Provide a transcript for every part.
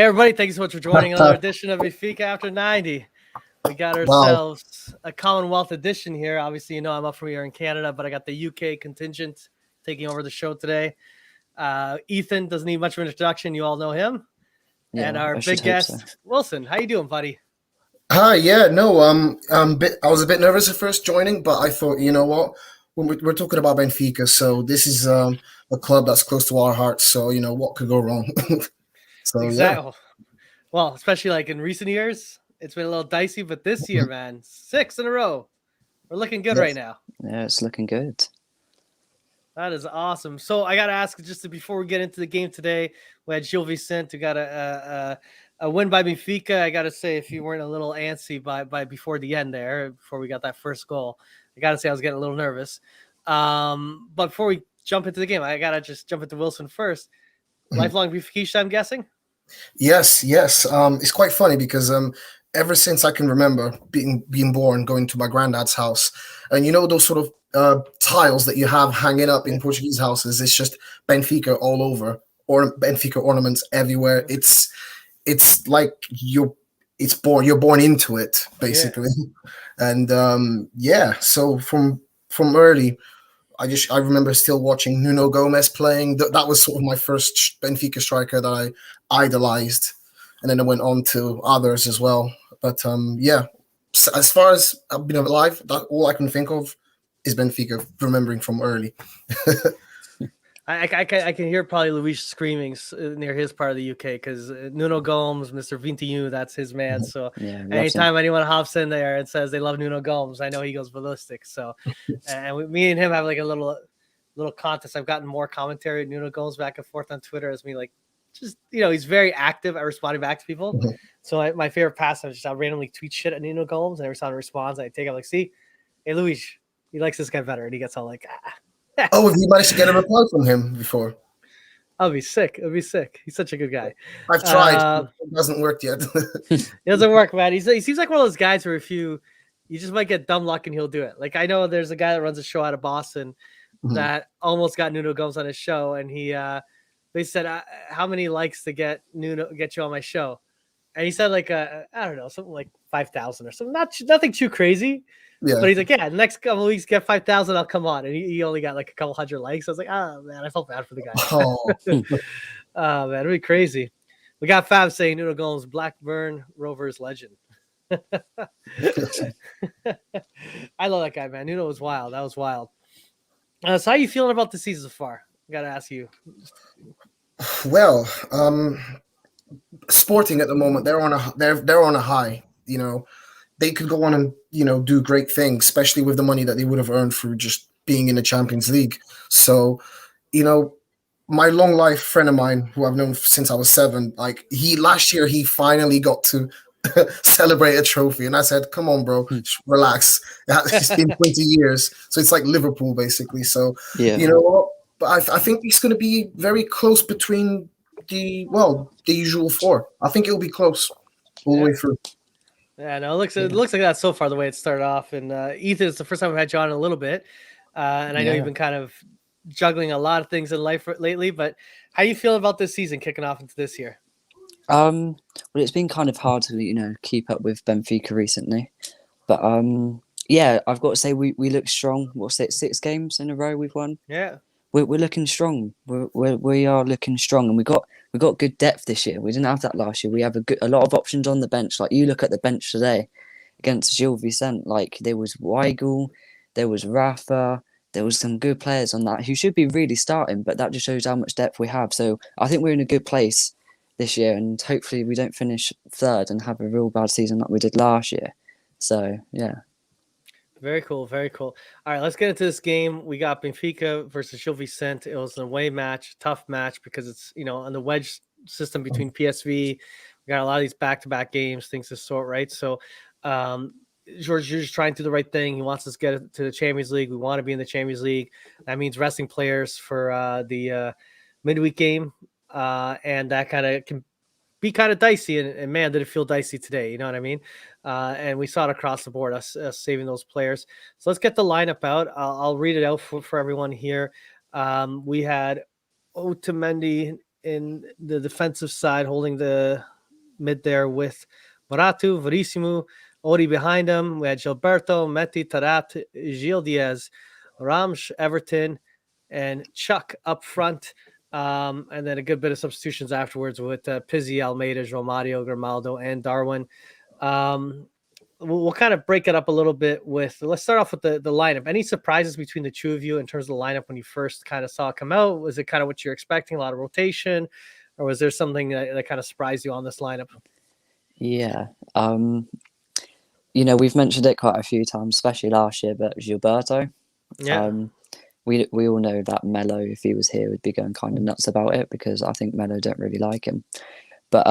everybody, thanks so much for joining another edition of Benfica After 90. We got Wow. ourselves a Commonwealth edition here. Obviously, I'm up from here in Canada, but I got the UK contingent taking over the show today. Ethan doesn't need much of an introduction. You all know him. Yeah, and our I big should hope guest, so. Wilson. How you doing, buddy? Hi, yeah, no, I was a bit nervous at first joining, but I thought, you know what, when we're talking about Benfica, so this is a club that's close to our hearts, so, what could go wrong? So, Exactly. Well, especially like in recent years, it's been a little dicey, but this year, man, 6 in a row. We're looking good right now. Yeah, it's looking good. That is awesome. So I got to ask, before we get into the game today, we had Gil Vicente who got a win by Benfica. I got to say, if you weren't a little antsy by before the end there, before we got that first goal, I got to say I was getting a little nervous. But before we jump into the game, I got to just jump into Wilson first. Lifelong Benfica, I'm guessing? Yes. It's quite funny because ever since I can remember being born, going to my granddad's house, and those sort of tiles that you have hanging up in Portuguese houses, it's just Benfica all over, or Benfica ornaments everywhere. It's like you're born into it, basically. Yeah. And so from early, I remember still watching Nuno Gomes playing. That was sort of my first Benfica striker that I idolized, and then I went on to others as well. But as far as I've been alive, all I can think of is Benfica, remembering from early. I can hear probably Luis screaming near his part of the UK because Nuno Gomes, Mr. 21, that's his man. So anytime anyone hops in there and says they love Nuno Gomes, I know he goes ballistic. So, and me and him have like a little contest. I've gotten more commentary at Nuno Gomes back and forth on Twitter as me like, just, he's very active at responding back to people. Mm-hmm. So my favorite pastime is just I'll randomly tweet shit at Nuno Gomes, and every time he responds, I take it like, see, hey, Luis, he likes this guy better. And he gets all like, Oh, have you managed to get a reply from him before? I'll be sick. It'll be sick. He's such a good guy. I've tried. It hasn't worked yet. It doesn't work, man. He seems like one of those guys where if you just might get dumb luck and he'll do it. Like I know there's a guy that runs a show out of Boston that almost got Nuno Gomes on his show, and they said, how many likes to get you on my show? And he said like I don't know, something like 5,000 or something. Nothing too crazy. Yeah. But he's like, next couple of weeks, get 5,000, I'll come on. And he only got like a couple hundred likes. I was like, oh, man, I felt bad for the guy. Oh, man, it'd be crazy. We got Fab saying Nuno Gomes, Blackburn Rovers legend. I love that guy, man. Nuno was wild. That was wild. So how are you feeling about the season so far? I got to ask you. Well, Sporting at the moment, they're on a high, They could go on and, do great things, especially with the money that they would have earned through just being in the Champions League. So, my long life friend of mine who I've known since I was 7, last year he finally got to celebrate a trophy. And I said, come on, bro, relax. It's been 20 years. So it's like Liverpool, basically. So, you know what? But I think it's going to be very close between the usual 4. I think it'll be close all the way through. Yeah, no, it looks like that so far, the way it started off. And Ethan, it's the first time we've had you on in a little bit. And I know you've been kind of juggling a lot of things in life lately, but how you feel about this season kicking off into this year? Well, it's been kind of hard to, keep up with Benfica recently. But I've got to say we look strong. What's it, 6 games in a row we've won? Yeah. We're looking strong. We are looking strong, and we got good depth this year. We didn't have that last year. We have a lot of options on the bench. Like you look at the bench today against Gil Vicente, like there was Weigl, there was Rafa, there was some good players on that who should be really starting, but that just shows how much depth we have. So I think we're in a good place this year, and hopefully we don't finish 3rd and have a real bad season like we did last year. So yeah. Very cool, very cool. All right, let's get into this game. We got Benfica versus Gil Vicente. It was an away match, tough match because it's, on the wedge system between PSV. We got a lot of these back-to-back games, things to sort, right? So, George, you're just trying to do the right thing. He wants us to get to the Champions League. We want to be in the Champions League. That means resting players for the midweek game, and that kind of can be kind of dicey, and man, did it feel dicey today. You know what I mean? And we saw it across the board, us saving those players. So let's get the lineup out. I'll read it out for everyone here. We had Otamendi in the defensive side holding the mid there with Moratu, Verissimo, Odi behind him. We had Gilberto, Meti, Tarat, Gil Diaz, Ramsh, Everton, and Chuck up front. And then a good bit of substitutions afterwards with Pizzi, Almeida, João Mario, Grimaldo, and Darwin. We'll kind of break it up a little bit with, let's start off with the lineup. Any surprises between the two of you in terms of the lineup when you first kind of saw it come out? Was it kind of what you're expecting, a lot of rotation, or was there something that kind of surprised you on this lineup? Yeah. We've mentioned it quite a few times, especially last year, but Gilberto. Yeah. We all know that Melo, if he was here, would be going kind of nuts about it, because I think Melo don't really like him. But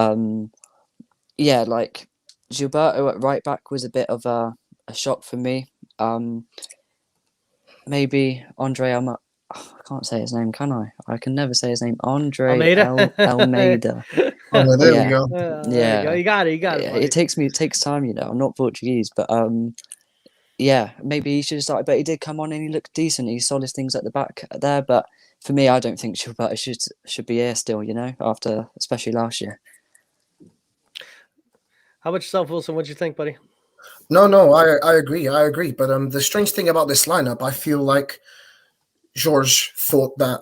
like Gilberto at right back was a bit of a shock for me. Maybe Andre I can't say his name, can I? I can never say his name. Andre Almeida. Almeida. Oh, there Yeah. we go. There Yeah. you go. You got it. Yeah, it takes time, I'm not Portuguese, but yeah, maybe he should have started. But he did come on and he looked decent. He saw his things at the back there. But for me, I don't think Gilberto should be here still. After especially last year. How about yourself, Wilson? What'd you think, buddy? No, I agree. But the strange thing about this lineup, I feel like George thought that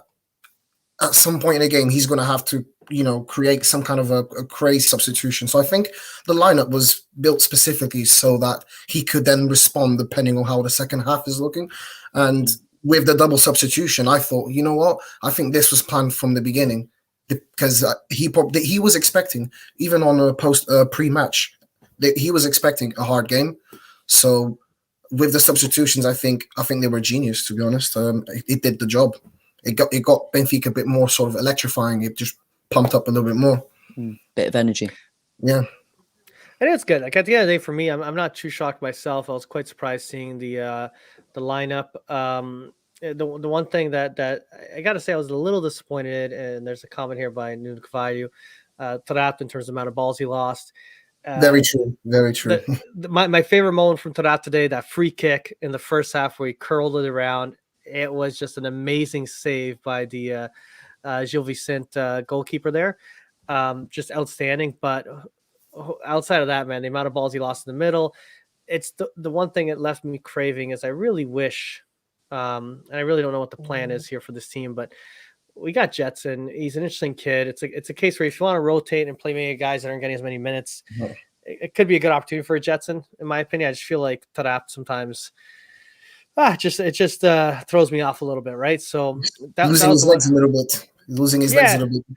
at some point in the game he's going to have to, create some kind of a crazy substitution. So I think the lineup was built specifically so that he could then respond depending on how the second half is looking. And with the double substitution, I thought, you know what? I think this was planned from the beginning, because he was expecting, even on a pre-match, he was expecting a hard game. So with the substitutions, I think they were genius, to be honest. It did the job. It got Benfica a bit more sort of electrifying. It just pumped up a little bit more. Bit of energy. Yeah. And it's good. Like at the end of the day, for me, I'm not too shocked myself. I was quite surprised seeing the lineup. The one thing that I got to say, I was a little disappointed. And there's a comment here by Nuno Cavallo, Tarat, in terms of the amount of balls he lost. Very true. Very true. My favorite moment from Tarat today, that free kick in the first half where he curled it around. It was just an amazing save by the Gil Vicente goalkeeper there. Just outstanding. But outside of that, man, the amount of balls he lost in the middle, it's the one thing that left me craving is I really wish, and I really don't know what the plan is here for this team, but we got Jetson. He's an interesting kid. It's a case where if you want to rotate and play many guys that aren't getting as many minutes, it could be a good opportunity for a Jetson, in my opinion. I just feel like Tarat sometimes it just throws me off a little bit, right? So losing his legs a little bit.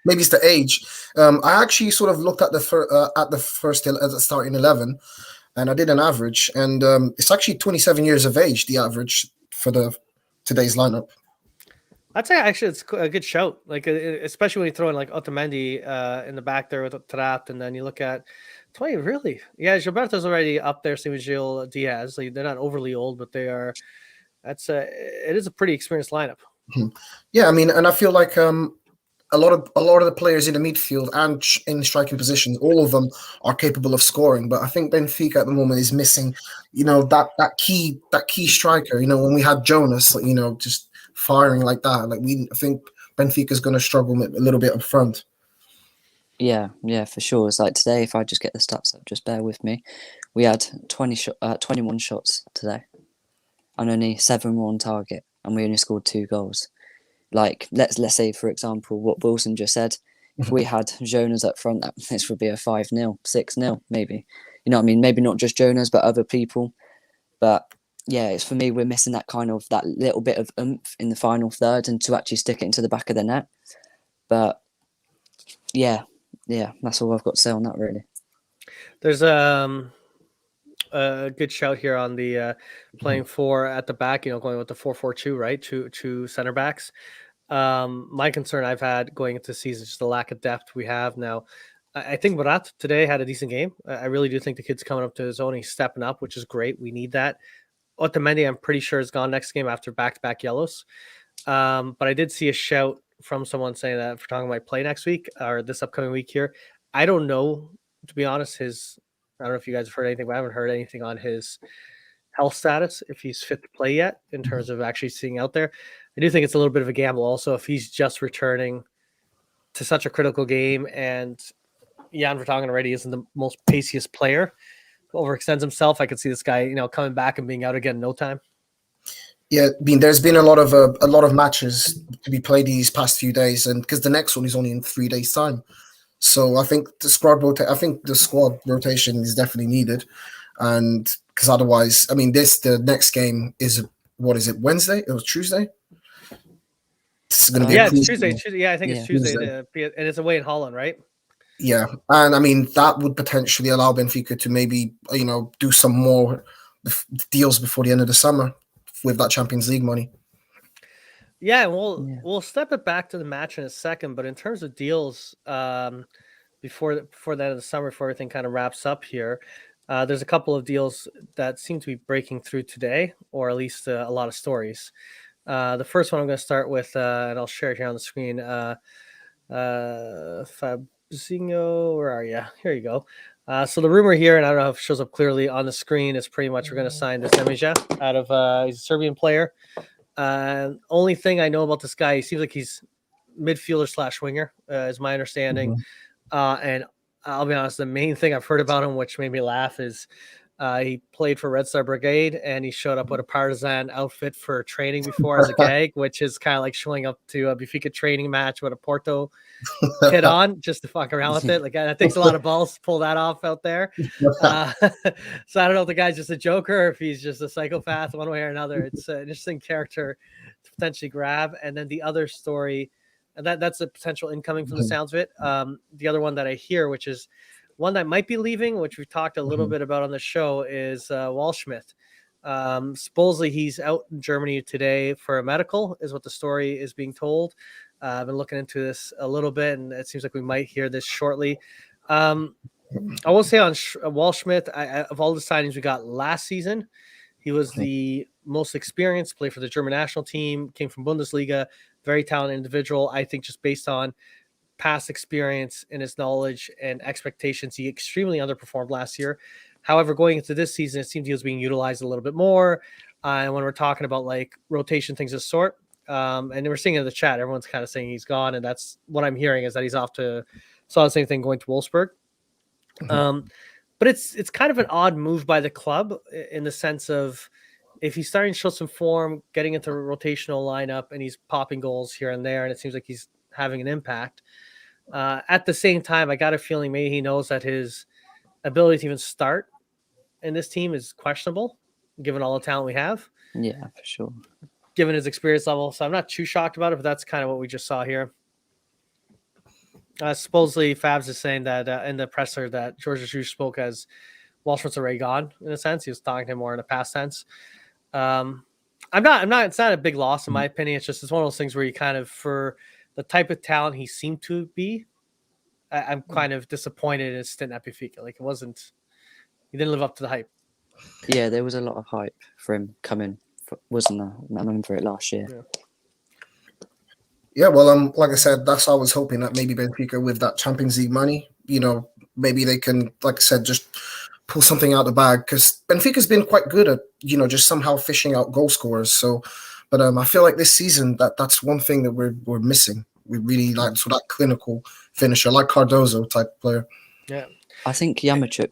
Maybe it's the age. I actually sort of looked at the starting 11, and I did an average, and it's actually 27 years of age, the average for today's lineup. I'd say actually it's a good shout, like especially when you throw in like Otamendi in the back there with Tarat, and then you look at 20. Really, yeah, Gilberto's already up there, same as Gil Diaz. Like, they're not overly old, but they are. It is a pretty experienced lineup. Yeah, I mean, and I feel like a lot of the players in the midfield and in striking positions, all of them are capable of scoring. But I think Benfica at the moment is missing, that key striker. When we had Jonas, just firing like that, I think Benfica is going to struggle a little bit up front. Yeah, for sure. It's like today, if I just get the stats up, just bear with me. We had 21 shots today, and only 7 were on target, and we only scored 2 goals. Like, let's say, for example, what Wilson just said. If we had Jonas up front, this would be a 5-0, 6-0, maybe. You know what I mean? Maybe not just Jonas, but other people. But yeah, it's for me, we're missing that little bit of oomph in the final third, and to actually stick it into the back of the net. But yeah, that's all I've got to say on that, really. There's a good shout here on the playing 4 at the back, going with the 4-4-2, right? Two center backs. My concern I've had going into the season is just the lack of depth we have now. I think Murat today had a decent game. I really do think the kid's coming up to his own. He's stepping up, which is great. We need that. Otamendi, I'm pretty sure, is gone next game after back-to-back yellows. But I did see a shout from someone saying that for talking about play next week or this upcoming week here. I don't know, to be honest, I don't know if you guys have heard anything, but I haven't heard anything on his health status, if he's fit to play yet, in terms of actually seeing out there. I do think it's a little bit of a gamble also if he's just returning to such a critical game and, Jan Vertonghen already isn't the most paciest player, overextends himself. I could see this guy, coming back and being out again in no time. Yeah, I mean, there's been a lot of matches to be played these past few days, and because the next one is only in 3 days' time, so I think the squad rotation is definitely needed, and because otherwise, I mean, the next game is what is it, Wednesday? It was Tuesday. It's going to be Yeah, a it's crucial Tuesday. Yeah, I think it's Tuesday, and it's away in Holland, right? Yeah, and I mean that would potentially allow Benfica to maybe do some more deals before the end of the summer with that Champions League money. Yeah, and we'll step it back to the match in a second, but in terms of deals, before the end of the summer, before everything kind of wraps up here, there's a couple of deals that seem to be breaking through today, or at least a lot of stories. The first one I'm going to start with, and I'll share it here on the screen. Fabzinho, where are you? Here you go. So the rumor here, and I don't know if it shows up clearly on the screen, is pretty much we're going to sign this Emija out of he's a Serbian player. Only thing I know about this guy, he seems like he's midfielder / winger, is my understanding. And I'll be honest, the main thing I've heard about him, which made me laugh, is he played for Red Star Brigade and he showed up with a Partizan outfit for training before as a gag, which is kind of like showing up to a Benfica training match with a Porto kit on just to fuck around with it. Like that takes a lot of balls to pull that off out there. So I don't know if the guy's just a joker or if he's just a psychopath one way or another. It's an interesting character to potentially grab. And then the other story, and that's a potential incoming from the sounds of it. The other one that I hear, which is one that might be leaving, which we've talked a little bit about on the show, is Waldschmidt. Supposedly he's out in Germany today for a medical, is what the story is being told. I've been looking into this a little bit, and it seems like we might hear this shortly. I will say on Waldschmidt, of all the signings we got last season, he was the most experienced, played for the German national team, came from Bundesliga, very talented individual. I think just based on past experience and his knowledge and expectations, he extremely underperformed last year. However, going into this season, it seemed he was being utilized a little bit more. And when we're talking about like rotation, things of sort, and we're seeing in the chat, everyone's kind of saying he's gone, and that's what I'm hearing is that he's off to. Saw the same thing going to Wolfsburg. But it's kind of an odd move by the club in the sense of if he's starting to show some form, getting into a rotational lineup, and he's popping goals here and there, and it seems like he's having an impact. At the same time, I got a feeling maybe he knows that his ability to even start in this team is questionable, given all the talent we have. Yeah, for sure. Given his experience level. So I'm not too shocked about it, but that's kind of what we just saw here. Supposedly, Fabs is saying that in the presser that George Jesus spoke as Waldschmidt's already gone, in a sense. He was talking to him more in a past tense. I'm not, it's not a big loss in my opinion. It's one of those things where you kind of, for the type of talent he seemed to be, I'm kind of disappointed in his stint at Benfica. Like he didn't live up to the hype. Yeah, there was a lot of hype for him coming, wasn't there? I remember it last year. Yeah, well, like I said, that's what I was hoping that maybe Benfica with that Champions League money, maybe they can, like I said, just pull something out the bag because Benfica's been quite good at, just somehow fishing out goal scorers. So, but I feel like this season that's one thing that we're missing. We really like that clinical finisher, like Cardozo type player. Yeah, I think Yamachuk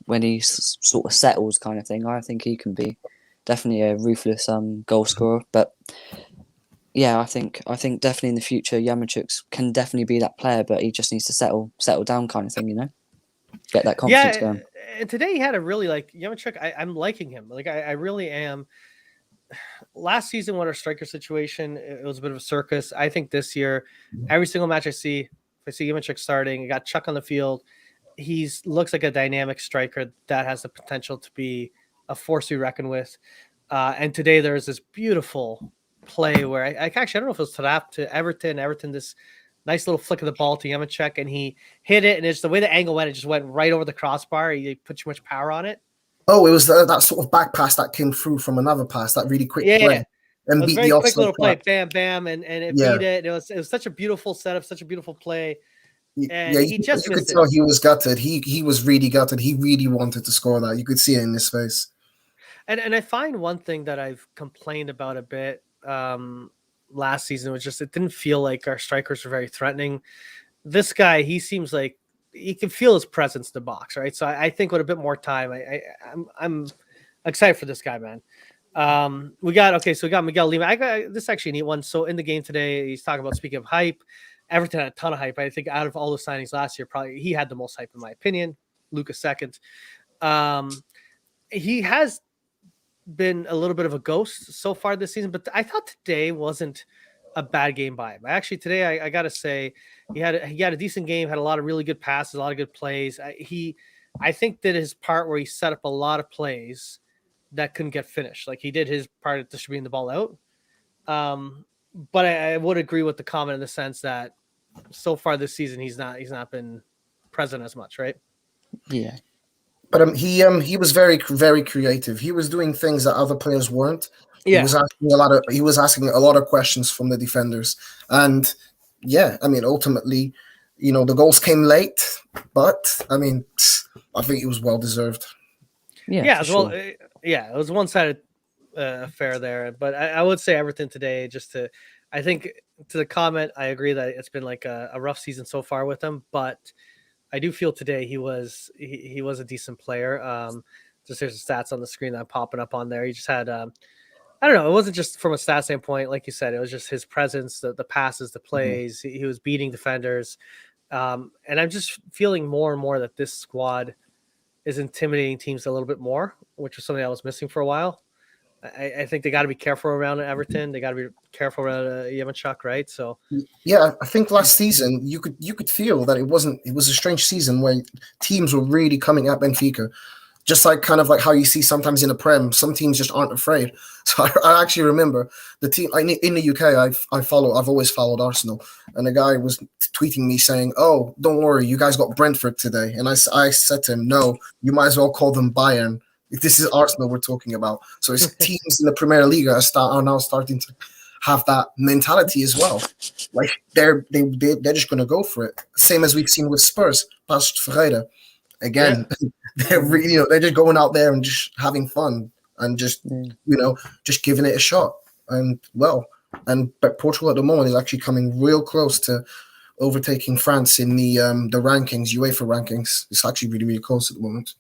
when he sort of settles kind of thing, I think he can be definitely a ruthless goal scorer. But yeah, I think definitely in the future Yamachuk can definitely be that player, but he just needs to settle down kind of thing, get that confidence going. And today he had a really Yamachuk. I'm liking him. I really am. Last season, what our striker situation, it was a bit of a circus. I think this year, every single match I see, if I see Yamachuk starting, he got Chuck on the field. He looks like a dynamic striker that has the potential to be a force to be reckoned with. And today there's this beautiful play where I don't know if it was to Everton, this nice little flick of the ball to Yamachuk, and he hit it, and it's the way the angle went, it just went right over the crossbar. He put too much power on it. Oh, it was that sort of back pass that came through from another pass, that really quick play. And beat the quick little play, bam, bam, and it beat it. It was such a beautiful setup, such a beautiful play. And he just you could tell he was gutted. He was really gutted. He really wanted to score that. You could see it in his face. And I find one thing that I've complained about a bit last season was just it didn't feel like our strikers were very threatening. This guy, he seems like you can feel his presence in the box, right? So I think with a bit more time, I'm excited for this guy, man. We got Miguel Lima. I got this actually a neat one. So in the game today, he's talking about, speaking of hype, Everton had a ton of hype. I think out of all the signings last year, probably he had the most hype in my opinion. Lucas second. He has been a little bit of a ghost so far this season, but I thought today wasn't a bad game by him. Actually, today I gotta say he had a decent game, had a lot of really good passes, a lot of good plays. I think did his part where he set up a lot of plays that couldn't get finished. Like he did his part at distributing the ball out. But I would agree with the comment in the sense that so far this season he's not been present as much, right? Yeah. But he was very very creative. He was doing things that other players weren't. Yeah. He was asking a lot of questions from the defenders, and yeah, I mean ultimately, the goals came late, but I mean I think it was well deserved. Yeah, as well. Yeah, it was one-sided affair there, but I would say Everton today. I think to the comment, I agree that it's been like a rough season so far with them, but I do feel today he was a decent player. Just there's the stats on the screen that I'm popping up on there. He just had I don't know. It wasn't just from a stat standpoint, like you said. It was just his presence, the passes, the plays. He was beating defenders, and I'm just feeling more and more that this squad is intimidating teams a little bit more, which was something I was missing for a while. I think they got to be careful around Everton. They got to be careful around Yemachuk, right? So yeah, I think last season you could feel that it was a strange season where teams were really coming at Benfica, just like kind of like how you see sometimes in the Prem, some teams just aren't afraid. So I actually remember the team in the UK. I've always followed Arsenal, and a guy was tweeting me saying, "Oh, don't worry, you guys got Brentford today," and I said to him, "No, you might as well call them Bayern. This is Arsenal we're talking about." So it's teams in the Premier League are now starting to have that mentality as well. Like they're just going to go for it. Same as we've seen with Spurs past Ferreira. Again, they're really, they're just going out there and just having fun and just just giving it a shot. And but Portugal at the moment is actually coming real close to overtaking France in the rankings, UEFA rankings. It's actually really really close at the moment.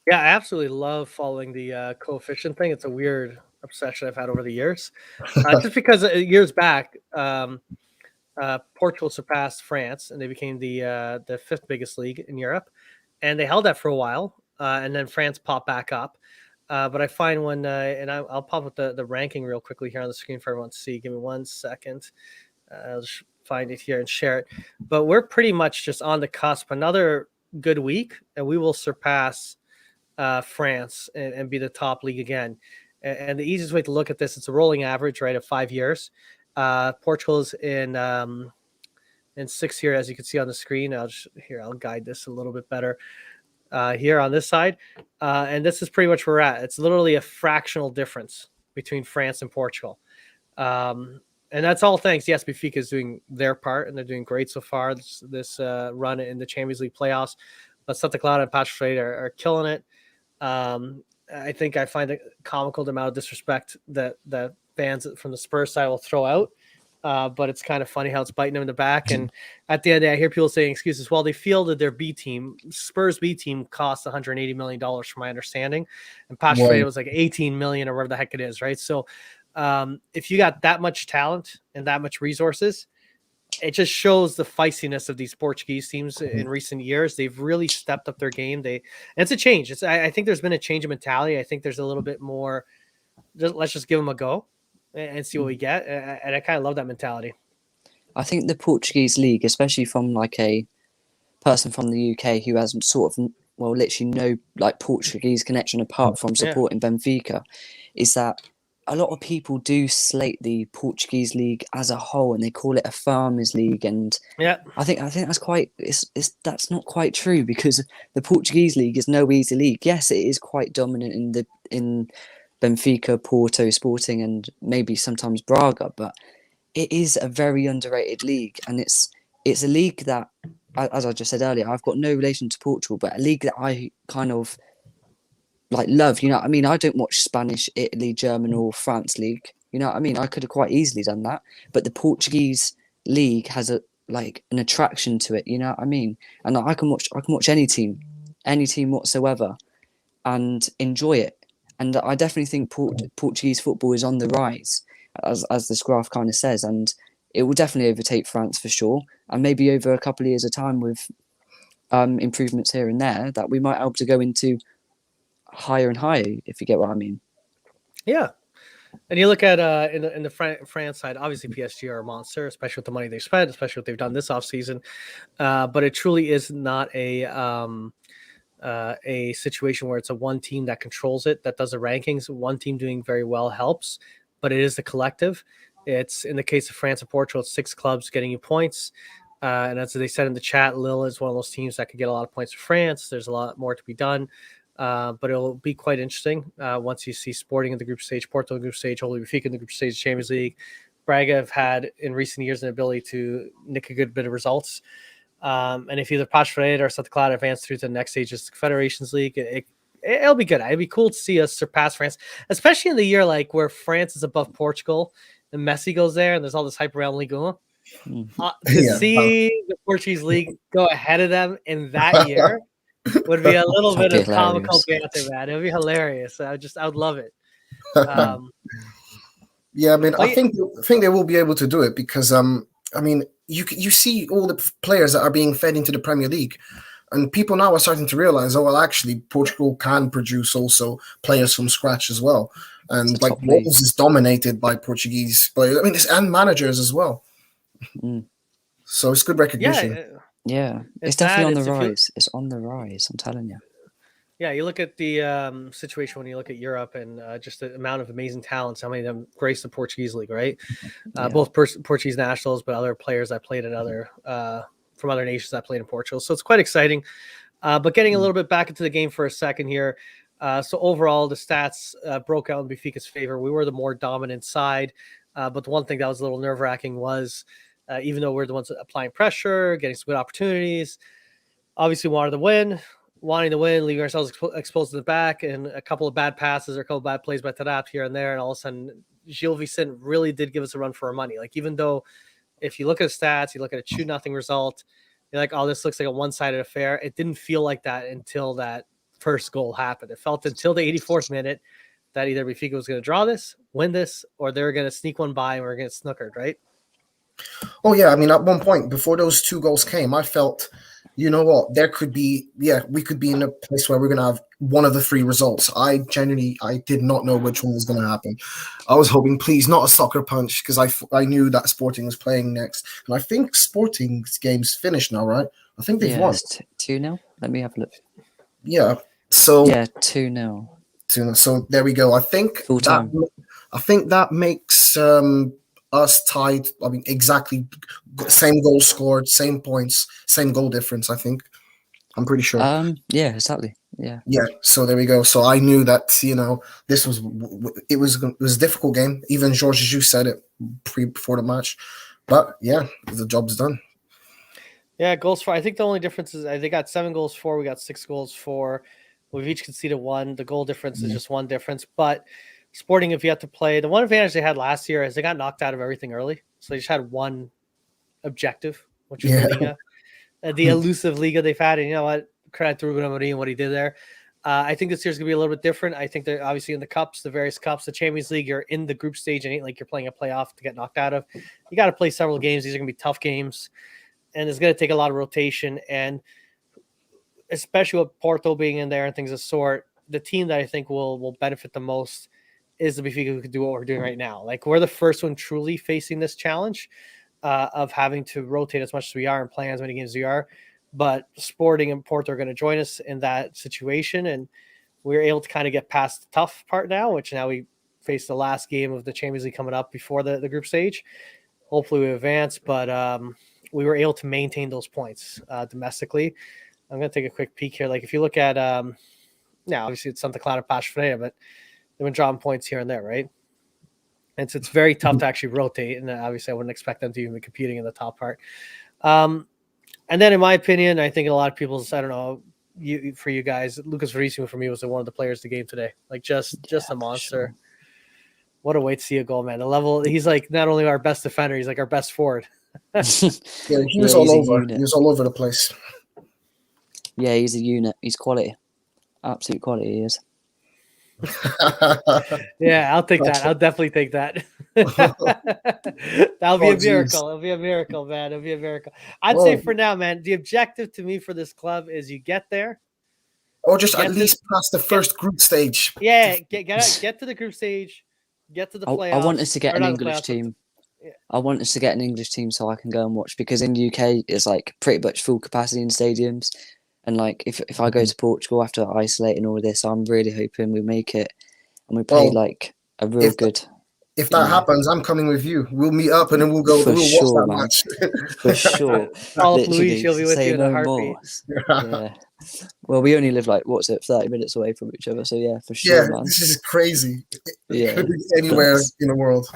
Yeah, I absolutely love following the coefficient thing. It's a weird obsession I've had over the years. Just because years back, Portugal surpassed France and they became the fifth biggest league in Europe. And they held that for a while. And then France popped back up. But I find when, and I'll pop up the ranking real quickly here on the screen for everyone to see. Give me 1 second. I'll just find it here and share it. But we're pretty much just on the cusp. Another good week, and we will surpass France and be the top league again. And the easiest way to look at this, it's a rolling average, right, of 5 years. Portugal's in 6 years, as you can see on the screen. I'll guide this a little bit better here on this side. And this is pretty much where we're at. It's literally a fractional difference between France and Portugal. And that's all thanks. Yes, Benfica is doing their part, and they're doing great so far this run in the Champions League playoffs. But Santa Clara and Patrick Freire are killing it. I think I find it comical the amount of disrespect that fans from the Spurs side will throw out. But it's kind of funny how it's biting them in the back. And at the end of the day, I hear people saying excuses. Well, they fielded their B team. Spurs B team cost $180 million from my understanding. And Patrick Freire was like 18 million or whatever the heck it is, right? So if you got that much talent and that much resources, it just shows the feistiness of these Portuguese teams in recent years. They've really stepped up their game. It's a change. I think there's been a change of mentality. I think there's a little bit more, let's just give them a go and see what we get. And I kind of love that mentality. I think the Portuguese league, especially from like a person from the UK who has sort of, literally no like Portuguese connection apart from supporting Benfica, is that a lot of people do slate the Portuguese league as a whole, and they call it a farmers league. And I think that's that's not quite true, because the Portuguese league is no easy league. Yes, it is quite dominant in Benfica, Porto, Sporting, and maybe sometimes Braga, but it is a very underrated league, and it's a league that, as I just said earlier, I've got no relation to Portugal, but a league that I kind of like love. You know what I mean? I don't watch Spanish, Italy, German, or France league. You know what I mean? I could have quite easily done that, but the Portuguese league has like an attraction to it. You know what I mean? And I can watch any team whatsoever, and enjoy it. And I definitely think Portuguese football is on the rise, as this graph kind of says, and it will definitely overtake France for sure. And maybe over a couple of years of time with improvements here and there, that we might be able to go into higher and higher, if you get what I mean. Yeah. And you look at in the France side, obviously PSG are a monster, especially with the money they spent, especially what they've done this offseason. But it truly is not a situation where it's a one team that controls it, that does the rankings. One team doing very well helps, but it is the collective. It's in the case of France and Portugal, it's 6 clubs getting you points. And as they said in the chat, Lille is one of those teams that could get a lot of points for France. There's a lot more to be done. But it'll be quite interesting once you see Sporting in the group stage, Porto in the group stage, Holy Benfica in the group stage, Champions League. Braga have had in recent years an ability to nick a good bit of results. And if either Paç Ferreira or Santa Clara advance through to the next stage of the Confederations League, it'll be good. It'd be cool to see us surpass France, especially in the year like where France is above Portugal and Messi goes there and there's all this hype around Ligue 1. To see the Portuguese league go ahead of them in that year would be a little bit of comical banter, man. It would be hilarious. I would love it. Yeah, I mean, I think they will be able to do it because I mean, you see all the players that are being fed into the Premier League, and people now are starting to realize, oh well, actually Portugal can produce also players from scratch as well, and like Wolves is dominated by Portuguese players. I mean, and managers as well. So it's good recognition. Yeah, it's definitely on the rise. It's on the rise. I'm telling you. Yeah, you look at the situation when you look at Europe and just the amount of amazing talents, how many of them grace the Portuguese league, right? Both Portuguese nationals, but other players that played at other from other nations that played in Portugal. So it's quite exciting. But getting a little bit back into the game for a second here. So overall, the stats broke out in Benfica's favor. We were the more dominant side. But the one thing that was a little nerve-wracking was even though we're the ones applying pressure, getting some good opportunities, obviously wanting to win, leaving ourselves exposed to the back, and a couple of bad passes or a couple of bad plays by Tarap here and there. And all of a sudden, Gil Vicente really did give us a run for our money. Like, even though if you look at the stats, you look at a 2-0 result, you're like, oh, this looks like a one-sided affair. It didn't feel like that until that first goal happened. It felt until the 84th minute that either Benfica was going to draw this, win this, or they were going to sneak one by and we were going to get snookered, right? Oh, yeah. I mean, at one point before those 2 goals came, I felt, you know what, we could be in a place where we're going to have one of the 3 results. I did not know which one was going to happen. I was hoping, please, not a soccer punch, because I knew that Sporting was playing next. And I think Sporting's game's finished now, right? I think they've won. 2-0. Let me have a look. Yeah. So 2-0. So there we go. I think that makes us tied. I mean, exactly same goal scored, same points, same goal difference. I think. I'm pretty sure. Yeah, exactly. Yeah. Yeah. So there we go. So I knew that this was a difficult game. Even George Jesus said it before the match, but yeah, the job's done. Yeah, goals for. I think the only difference is they got 7 goals for. We got 6 goals for. We've each conceded 1. The goal difference is just 1 difference, but Sporting have yet to play. The one advantage they had last year is they got knocked out of everything early, so they just had one objective, which was the elusive Liga they've had. And you know what? Credit to Ruben Amorim and what he did there. I think this year's gonna be a little bit different. I think they're obviously in the cups, the various cups, the Champions League. You're in the group stage, and ain't like you're playing a playoff to get knocked out of. You got to play several games. These are gonna be tough games, and it's gonna take a lot of rotation. And especially with Porto being in there and things of sort, the team that I think will benefit the most is the Benfica who can do what we're doing right now. Like, we're the first one truly facing this challenge of having to rotate as much as we are and play as many games as we are. But Sporting and Porto are going to join us in that situation, and we're able to kind of get past the tough part now, which now we face the last game of the Champions League coming up before the group stage. Hopefully we advance, but we were able to maintain those points domestically. I'm going to take a quick peek here. Like, if you look at now, obviously it's Santa Clara, Paç Ferreira, but they've been drawing points here and there, right? And so it's very tough to actually rotate, and obviously I wouldn't expect them to even be competing in the top part. And then, in my opinion, I think a lot of people's, I don't know, for you guys, Lucas Verissimo for me was one of the players of the game today. Like, just a monster. Sure. What a way to see a goal, man. The level, he's like not only our best defender, he's like our best forward. Yeah, he Yeah, was all he's a over. unit. He was all over the place. Yeah, he's a unit. He's quality. Absolute quality, he is. Yeah, I'll take that. I'll definitely take that. That'll be Oh, a jeez. miracle. It'll be a miracle, man. It'll be a miracle. I'd Well, say for now, man, the objective to me for this club is you get there. or just at Get to- least past the first group stage. Yeah, get to the group stage, get to the playoffs. I want us to get or an not the English playoffs, but- team. Yeah. I want us to get an English team so I can go and watch, because in the UK it's like pretty much full capacity in stadiums, and like if I go to Portugal after isolating all this, I'm really hoping we make it and we play Well, like a real if good. If that happens, I'm coming with you. We'll meet up and then we'll go. For We'll sure, watch man. that For sure. Call up Literally, Louise, she'll be with say you in a no heartbeat. more. Yeah. Well, we only live like 30 minutes away from each other, so yeah, for Yeah, sure, man. this is crazy. It Yeah, could be anywhere that's- in the world.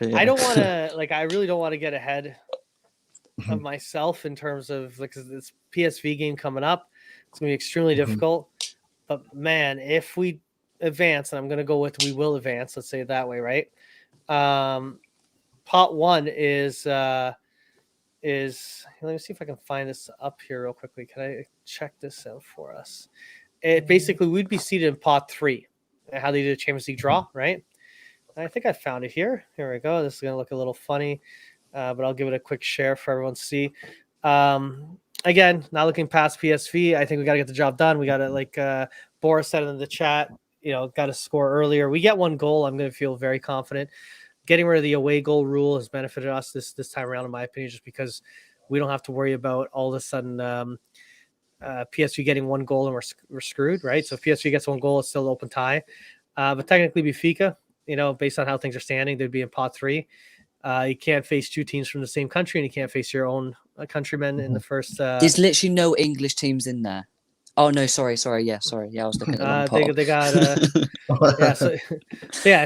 Yeah. I don't want to I really don't want to get ahead of myself in terms of like this PSV game coming up. It's gonna be extremely difficult. But man, if we advance, and I'm gonna go with we will advance. Let's say it that way, right? Pot one is let me see if I can find this up here real quickly. Can I check this out for us? It basically we'd be seated in pot three. How they do the Champions League draw, right? I think I found it here. Here we go. This is gonna look a little funny, but I'll give it a quick share for everyone to see. Again, not looking past PSV. I think we got to get the job done. We got to, like Boris said in the chat, got to score earlier. We get one goal, I'm going to feel very confident. Getting rid of the away goal rule has benefited us this time around, in my opinion, just because we don't have to worry about all of a sudden PSV getting one goal and we're screwed, right? So if PSV gets one goal, it's still open tie. But technically, Benfica, based on how things are standing, they'd be in pot three. You can't face two teams from the same country, and you can't face your own countrymen in the first. There's literally no English teams in there. Oh no, sorry. Yeah, I was looking at the wrong pot. They got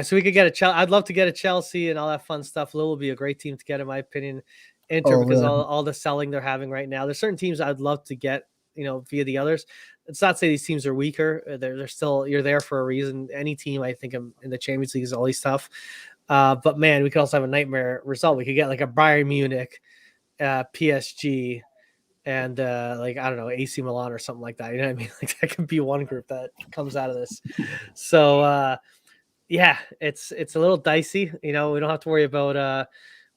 so we could get a Chelsea. I'd love to get a Chelsea and all that fun stuff. Lille will be a great team to get, in my opinion. Inter, because all the selling they're having right now. There's certain teams I'd love to get, via the others. It's not to say these teams are weaker. They're still, you're there for a reason. Any team I think in the Champions League is always tough. But man, we could also have a nightmare result. We could get like a Bayern Munich, PSG, and I don't know, AC Milan or something like that. You know what I mean? Like that could be one group that comes out of this. So yeah, it's a little dicey. We don't have to worry about.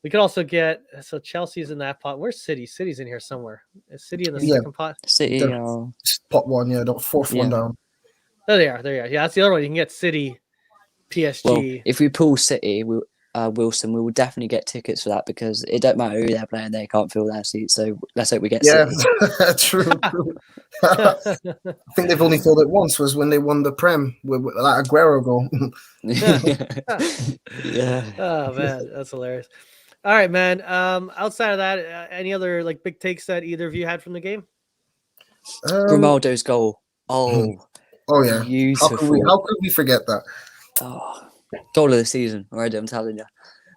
We could also get Chelsea's in that pot. Where's City? City's in here somewhere. Is City in the second pot? City. Pot one, the fourth one down. Oh, they are. Yeah, that's the other one. You can get City, PSG. Well, if we pull City, Wilson, we will definitely get tickets for that, because it don't matter who they're playing, they can't fill their seats. So let's hope we get City. True. I think they've only filled it once, was when they won the Prem with that Aguero goal. Yeah. Oh man, that's hilarious. All right, man. Outside of that, any other big takes that either of you had from the game? Grimaldo's goal. Oh yeah. Beautiful. How could we forget that? Oh, goal of the season already, I'm telling you.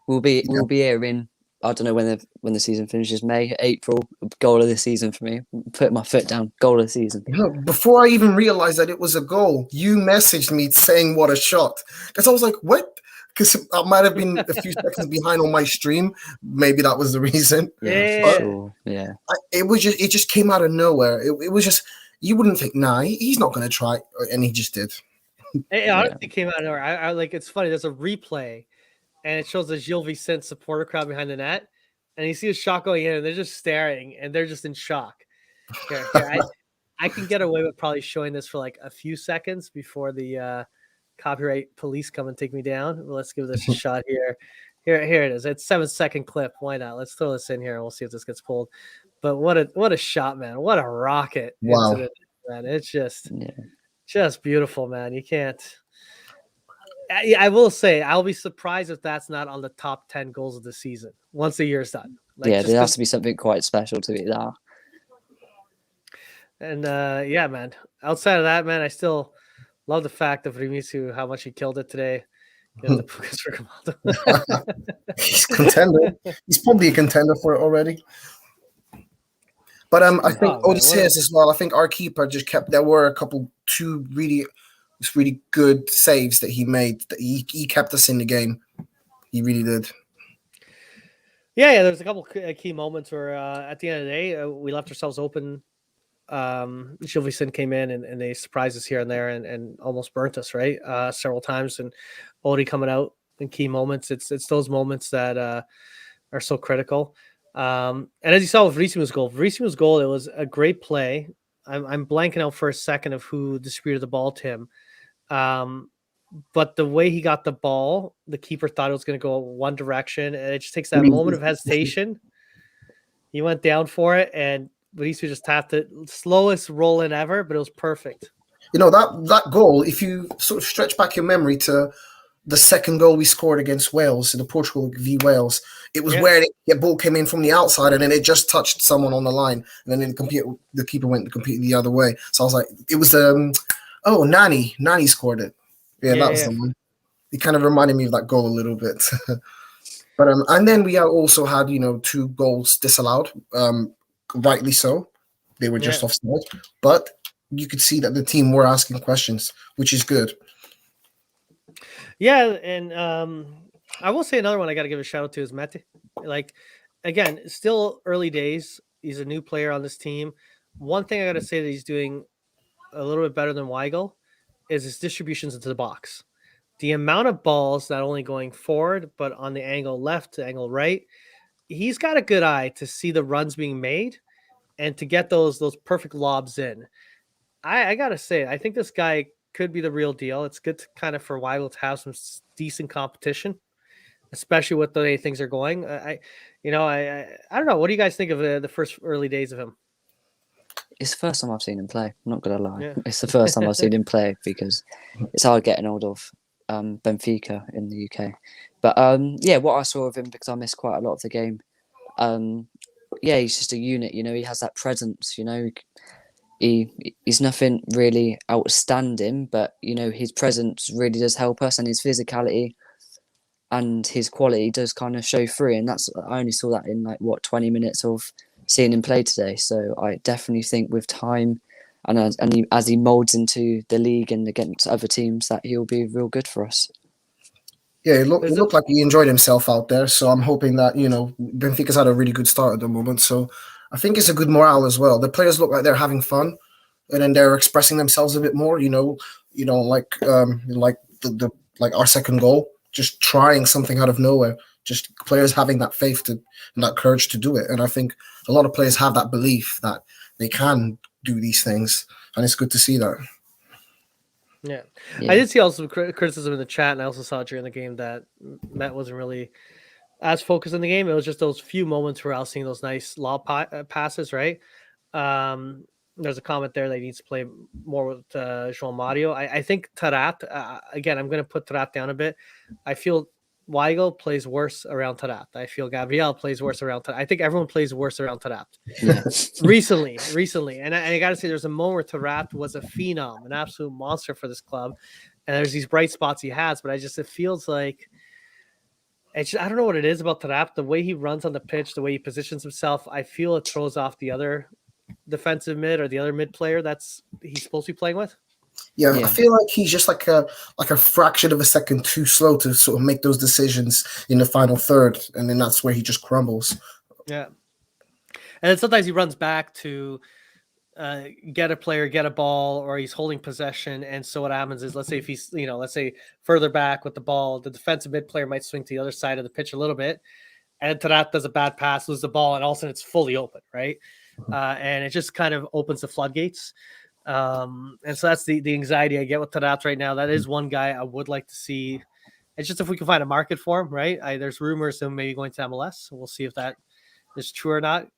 We'll be here in, I don't know when the season finishes, May, April. Goal of the season for me. Put my foot down. Goal of the season. Before I even realized that it was a goal, you messaged me saying what a shot. Because I was like, what? Because I might have been a few seconds behind on my stream. Maybe that was the reason. Yeah, for sure. Yeah. It just came out of nowhere. It was just, you wouldn't think, nah, he's not going to try. And he just did. It honestly came out of nowhere. I it's funny. There's a replay, and it shows the Gil Vicente supporter crowd behind the net, and you see a shot going in, and they're just staring, and they're just in shock. Here, I can get away with probably showing this for a few seconds before the copyright police come and take me down. Let's give this a shot here. Here it is. It's 7-second clip. Why not? Let's throw this in here, and we'll see if this gets pulled. But what a shot, man! What a rocket! Wow, into man! It's just beautiful, man. You can't. I will say, I'll be surprised if that's not on the top 10 goals of the season once the year's done. There has to be something quite special to it there. Mm. And yeah, man. Outside of that, man, I still love the fact of Rimisu, how much he killed it today. He's contender. He's probably a contender for it already. But I think Odysseus as well. I think our keeper just kept. There were two really good saves that he made. That he kept us in the game. He really did. Yeah, there's a couple key moments where at the end of the day, we left ourselves open. Gilvison came in and they surprised us here and there and almost burnt us, right? Several times. And Odie coming out in key moments. It's those moments that are so critical. And as you saw with Verissimo's goal, it was a great play. I'm blanking out for a second of who distributed the ball to him. But the way he got the ball, the keeper thought it was going to go one direction, and it just takes that moment of hesitation. He went down for it, and Verissimo just tapped it. Slowest roll in ever, but it was perfect. You know, that goal, if you sort of stretch back your memory to the second goal we scored against Wales in the Portugal v Wales, it was where the ball came in from the outside and then it just touched someone on the line, and then the keeper went completely the other way. So I was like, it was Nani scored it. Yeah, that was the one. It kind of reminded me of that goal a little bit. But and then we also had 2 goals disallowed, rightly so. They were just offside, but you could see that the team were asking questions, which is good. Yeah, and I will say another one I got to give a shout out to is Mete. Like, again, still early days. He's a new player on this team. One thing I got to say that he's doing a little bit better than Weigl is his distributions into the box. The amount of balls not only going forward, but on the angle left to angle right, he's got a good eye to see the runs being made and to get those perfect lobs in. I gotta say, I think this guy could be the real deal. It's good to kind of for Weigl to have some decent competition, especially with the way things are going. I don't know. What do you guys think of the first early days of him? It's the first time I've seen him play. I'm not gonna lie. Yeah. It's the first time I've seen him play because it's hard getting hold of Benfica in the UK. But what I saw of him, because I missed quite a lot of the game. He's just a unit. He has that presence. He's nothing really outstanding, but his presence really does help us, and his physicality and his quality does kind of show through. And I only saw that in 20 minutes of seeing him play today. So I definitely think with time and as he molds into the league and against other teams, that he'll be real good for us. Yeah, it looked like he enjoyed himself out there. So I'm hoping that, Benfica's had a really good start at the moment. So I think it's a good morale as well. The players look like they're having fun, and then they're expressing themselves a bit more. Like our second goal, just trying something out of nowhere. Just players having that faith and that courage to do it. And I think a lot of players have that belief that they can do these things, and it's good to see that. Yeah. I did see also criticism in the chat, and I also saw during the game that Matt wasn't really as focused in the game. It was just those few moments where I was seeing those nice lob passes, right? There's a comment there that he needs to play more with João Mario. I think Tarat, again, I'm going to put Tarat down a bit. I feel Weigl plays worse around Tarat. I feel Gabriel plays worse around Tarat. I think everyone plays worse around Tarat. Yeah. recently. And I got to say, there's a moment where Tarat was a phenom, an absolute monster for this club. And there's these bright spots he has, but it feels like, I don't know what it is about Tarat. The way he runs on the pitch, the way he positions himself, I feel it throws off the other defensive mid or the other mid player that's he's supposed to be playing with. Yeah, I feel like he's just like a fraction of a second too slow to sort of make those decisions in the final third, and then that's where he just crumbles. Yeah, and then sometimes he runs back to get a player, get a ball, or he's holding possession, and so what happens is, let's say if he's further back with the ball, the defensive mid player might swing to the other side of the pitch a little bit, and Tarat does a bad pass, loses the ball, and all of a sudden it's fully open, right? And it just kind of opens the floodgates. And so that's the anxiety I get with Tarat right now. That is one guy I would like to see. It's just if we can find a market for him, right? There's rumors of maybe going to MLS. So we'll see if that is true or not.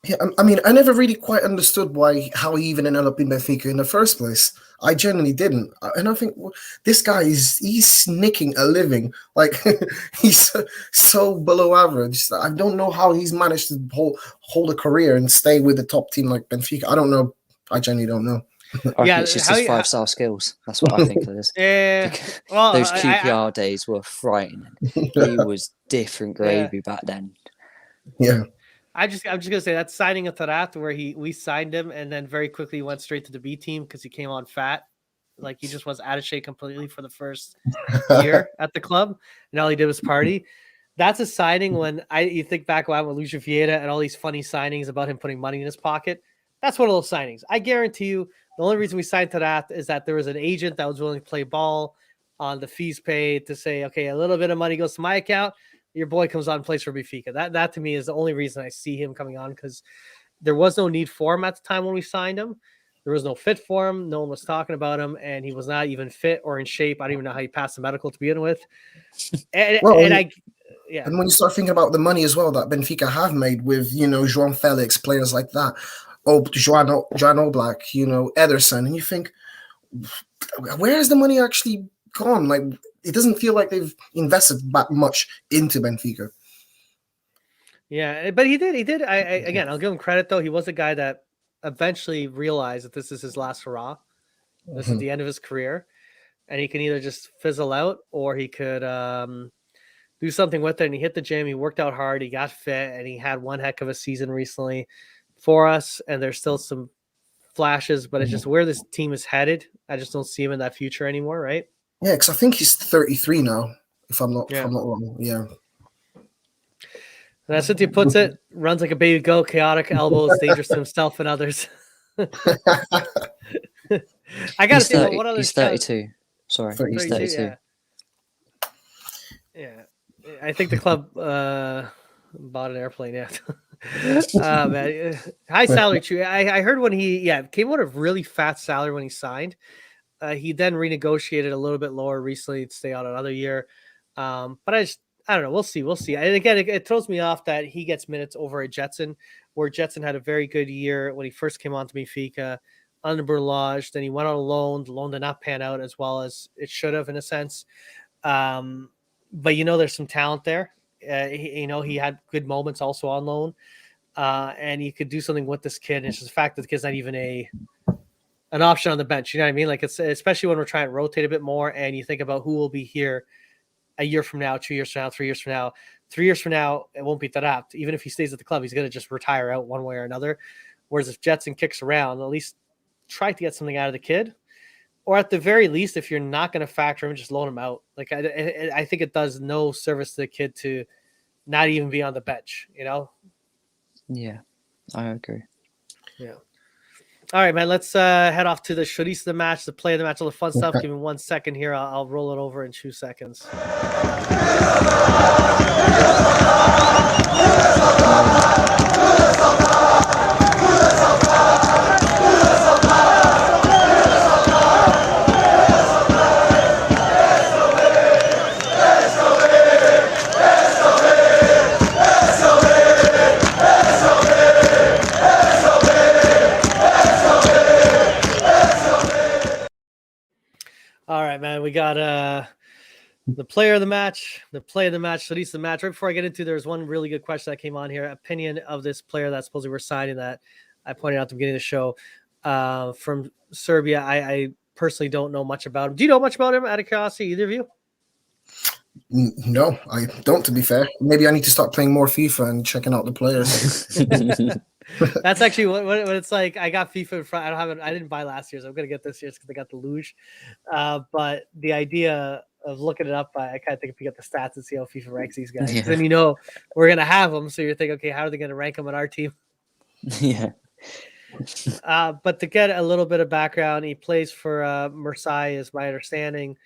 Yeah, I mean, I never really quite understood how he even ended up in Benfica in the first place. I genuinely didn't. And I think this guy he's nicking a living. Like, he's so below average. I don't know how he's managed to hold a career and stay with the top team like Benfica. I don't know. I genuinely don't know. I think it's just his 5-star skills. That's what I think it is. Yeah. Well, those QPR days were frightening. He was different gravy back then. Yeah. I'm just gonna say that signing of Tarat, where we signed him and then very quickly went straight to the B team because he came on fat, like he just was out of shape completely for the first year at the club, and all he did was party. That's a signing when you think back when with Lucio Vieta and all these funny signings about him putting money in his pocket. That's one of those signings. I guarantee you, the only reason we signed to that is that there was an agent that was willing to play ball on the fees paid to say, okay, a little bit of money goes to my account. Your boy comes on and plays for Benfica. That to me is the only reason I see him coming on, because there was no need for him at the time when we signed him. There was no fit for him. No one was talking about him, and he was not even fit or in shape. I don't even know how he passed the medical to begin with. And yeah. And when you start thinking about the money as well that Benfica have made with, João Felix, players like that, Joan Oblak, Ederson, and you think, where has the money actually gone? Like, it doesn't feel like they've invested that much into Benfica. Yeah, but he did. Again, I'll give him credit though. He was a guy that eventually realized that this is his last hurrah. This is the end of his career, and he can either just fizzle out or he could do something with it. And he hit the gym. He worked out hard. He got fit, and he had one heck of a season recently for us. And there's still some flashes, but it's just where this team is headed. I just don't see him in that future anymore, right? Yeah, because I think he's 33 now, if I'm not wrong. Yeah. And as Cynthia puts it, runs like a baby goat, chaotic elbows, dangerous to himself and others. I got to see what other. He's 32. Sorry, 32, he's 32. Yeah. I think the club bought an airplane. Yeah. Man. High salary, too. I heard when he came out of really fat salary when he signed. He then renegotiated a little bit lower recently to stay on another year. But I don't know. We'll see. And again, it throws me off that he gets minutes over at Jetson, where Jetson had a very good year when he first came on to Benfica under Berlage. Then he went on a loan. The loan did not pan out as well as it should have, in a sense. But there's some talent there. He had good moments also on loan, and you could do something with this kid. And it's just the fact that the kid's not even an option on the bench. You know what I mean? Like, it's especially when we're trying to rotate a bit more, and you think about who will be here a year from now, 2 years from now, 3 years from now. 3 years from now, it won't be Taarabt. Even if he stays at the club, he's going to just retire out one way or another. Whereas if Jetson kicks around, at least try to get something out of the kid. Or at the very least, if you're not going to factor him, just loan him out. Like, I think it does no service to the kid to not even be on the bench, Yeah, I agree. Yeah. All right, man, let's head off to the Chorizo of the match, the play of the match, all the fun stuff. Give me 1 second here. I'll roll it over in 2 seconds. All right, man. We got the player of the match, the play of the match, Chorizo of the match. Right before I get into, there's one really good question that came on here. Opinion of this player that supposedly we're signing that I pointed out at the beginning of the show from Serbia. I personally don't know much about him. Do you know much about him, out of curiosity, either of you? No, I don't, to be fair. Maybe I need to start playing more FIFA and checking out the players. That's actually what it's like. I got FIFA in front. I didn't buy last year, so I'm gonna get this year because I got the luge. But the idea of looking it up, I kind of think if you get the stats and see how FIFA ranks these guys, then we're gonna have them. So you're thinking, okay, how are they gonna rank them on our team? Yeah. But to get a little bit of background, he plays for Marseille, is my understanding.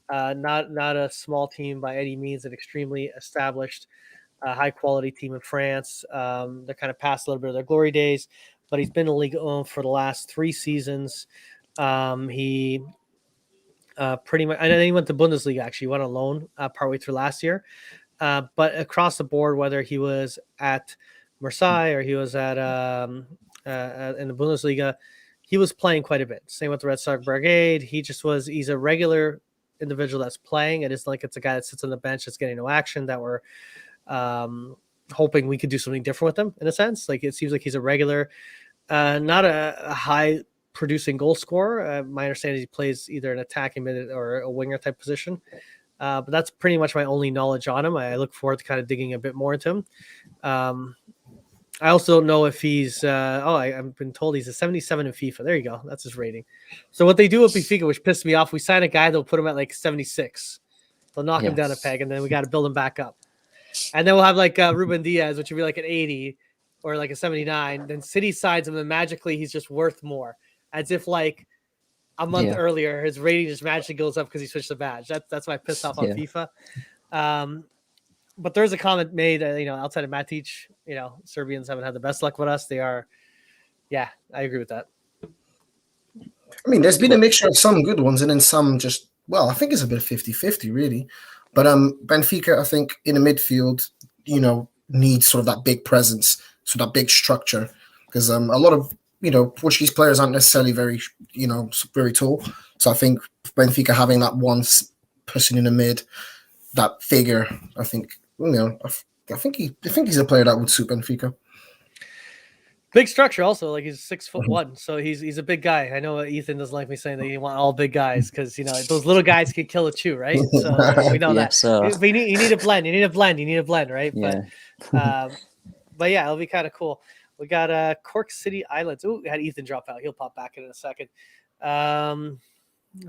Not a small team by any means, an extremely established, high quality team in France. They're kind of past a little bit of their glory days, but he's been in Ligue 1 for the last 3 seasons. He pretty much, and then he went to Bundesliga. Actually, he went on loan partway through last year. But across the board, whether he was at Marseille or he was at in the Bundesliga, he was playing quite a bit. Same with the Red Star Brigade. He's a regular individual that's playing. It isn't like it's a guy that sits on the bench that's getting no action, that we're hoping we could do something different with him, in a sense. Like, it seems like he's a regular, not a high producing goal scorer. My understanding is he plays either an attacking mid or a winger type position. But that's pretty much my only knowledge on him. I look forward to kind of digging a bit more into him. I also don't know if he's I've been told he's a 77 in FIFA. There you go. That's his rating. So what they do with Benfica, which pissed me off, we sign a guy, they'll put him at like 76. They'll knock him down a peg, and then we got to build him back up. And then we'll have like Ruben Diaz, which would be like an 80 or like a 79. Then City signs him, and magically he's just worth more, as if like a month earlier his rating just magically goes up because he switched the badge. That's why I pissed off on FIFA. But there's a comment made, outside of Matic, Serbians haven't had the best luck with us. They are, I agree with that. I mean, there's been a mixture of some good ones and then some just, well, I think it's a bit of 50-50, really. But Benfica, I think, in the midfield, needs sort of that big presence, so that big structure. Because a lot of, Portuguese players aren't necessarily very, very tall. So I think Benfica having that one person in the mid, that figure, I think, I think he's a player that would suit Benfica. Big structure also, like he's 6'1", so he's a big guy. I know Ethan doesn't like me saying that you want all big guys because those little guys could kill a chew, right? So we know that. But you need a blend. You need a blend, right? Yeah. But yeah, it'll be kind of cool. We got Cork City Islands. Oh, we had Ethan drop out. He'll pop back in a second. I'll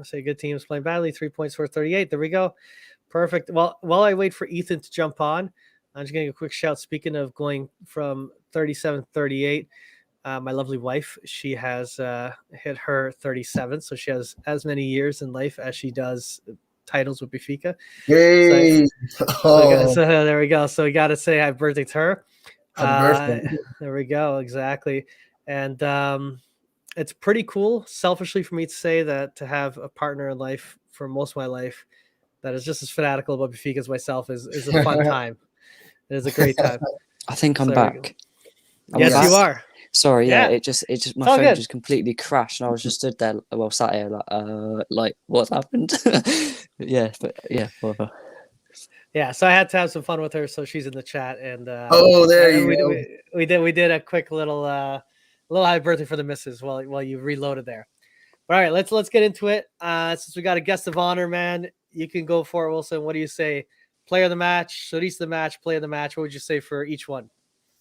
say good teams playing badly. 3 points for 38. There we go. Perfect. Well, while I wait for Ethan to jump on, I'm just getting a quick shout. Speaking of going from 37-38, my lovely wife, she has hit her 37, so she has as many years in life as she does titles with Benfica. Yay! So there we go. So we got to say happy birthday to her. Happy birthday. There we go. Exactly. And it's pretty cool, selfishly, for me to say that to have a partner in life for most of my life that is just as fanatical about Benfica as myself is a fun time. It is a great time. I think I'm back. Yes, you are. Sorry, it just my phone just completely crashed, and I was just stood there, sat here, like what's happened? Whatever. Yeah, so I had to have some fun with her, so she's in the chat, and there you go. We did a quick little happy birthday for the missus while you reloaded there. But all right, let's get into it. Since we got a guest of honor, man, you can go for it, Wilson. What do you say? Player of the match, Solis the match, player of the match. What would you say for each one?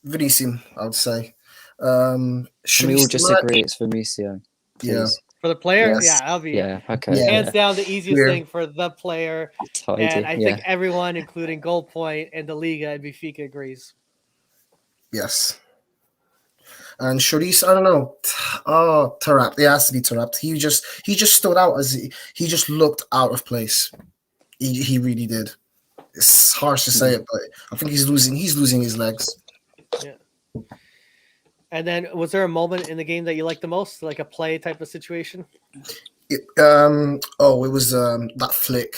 Vinicius, I would say. We all just agree it's Vinicius. Yeah. For the player, yes. That'll be okay. Hands down the easiest thing for the player. And I think everyone, including Goal Point and the Liga and Benfica, agrees. Yes. And Solis, I don't know. Oh, Taarabt. It has to be Taarabt. He just stood out as he just looked out of place. He really did. It's harsh to say it, but I think he's losing his legs. Yeah. And then, was there a moment in the game that you liked the most, like a play type of situation? It was that flick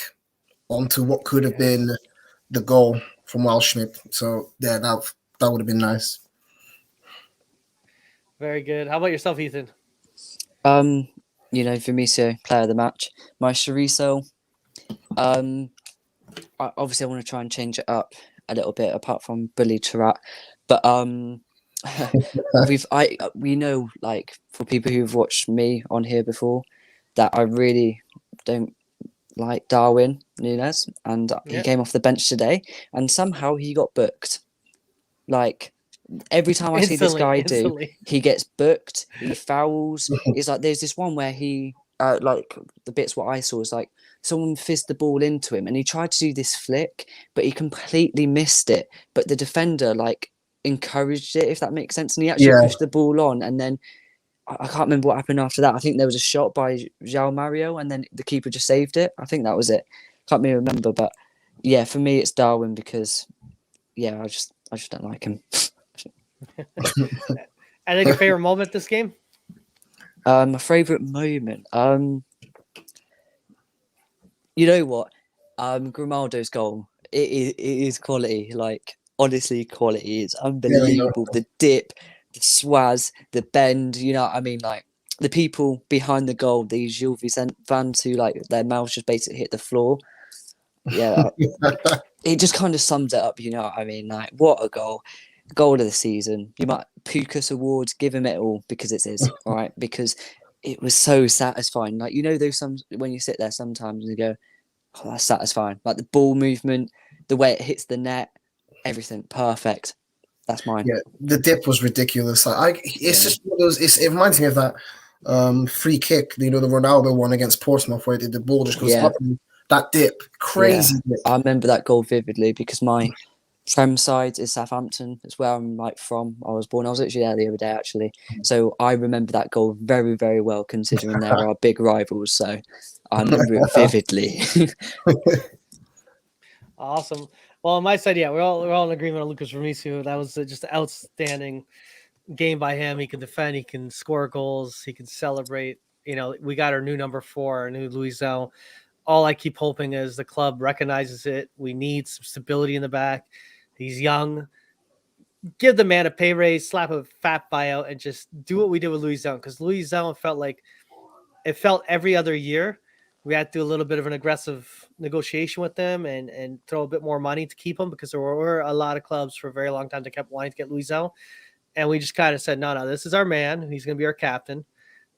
onto what could have been the goal from Waldschmidt. So yeah, that would have been nice. Very good. How about yourself, Ethan? Vinicius, player of the match. My chorizo. Obviously, I want to try and change it up a little bit, apart from bully Taarabt. But we know, like, for people who've watched me on here before, that I really don't like Darwin Núñez, and he came off the bench today, and somehow he got booked. Like, every time I see this guy he gets booked, he fouls. It's like there's this one where he, like the bits what I saw is like someone fizzed the ball into him, and he tried to do this flick, but he completely missed it. But the defender like encouraged it, if that makes sense, and he actually pushed the ball on, and then I can't remember what happened after that. I think there was a shot by João Mario, and then the keeper just saved it. I think that was it. Can't really remember, but yeah, for me it's Darwin because I just don't like him. I think your favorite moment this game? My favorite moment. You know what? Grimaldo's goal. It is quality. Like, honestly, quality. It's unbelievable. The dip, the swaz, the bend. You know what I mean? Like, the people behind the goal, these Gil Vicente fans who, like, their mouths just basically hit the floor. Yeah. It just kind of sums it up, you know what I mean? Like, what a goal. Goal of the season. You might Pukas Awards, give him it all because it's his, all right? Because it was so satisfying. Like, you know, when you sit there sometimes and you go, oh, that's satisfying. Like the ball movement, the way it hits the net, everything perfect. That's mine. Yeah, the dip was ridiculous. It's just one of those. It reminds me of that free kick, the Ronaldo one against Portsmouth, where the ball just goes up. And that dip, crazy dip. I remember that goal vividly because my Prem side is Southampton. It's where I'm like from. I was born. I was actually there the other day actually. So I remember that goal very, very well, considering they're our big rivals. So I remember it vividly. Awesome. Well, on my side, yeah, we're all in agreement on Lucas Vermisu. That was just an outstanding game by him. He can defend, he can score goals, he can celebrate. You know, we got our new number 4, our new Luisel. All I keep hoping is the club recognizes it. We need some stability in the back. He's young. Give the man a pay raise, slap a fat buyout, and just do what we did with Luisel. Because Luisel felt every other year we had to do a little bit of an aggressive negotiation with them and throw a bit more money to keep him, because there were a lot of clubs for a very long time that kept wanting to get Luisel. And we just kind of said, no, this is our man. He's going to be our captain.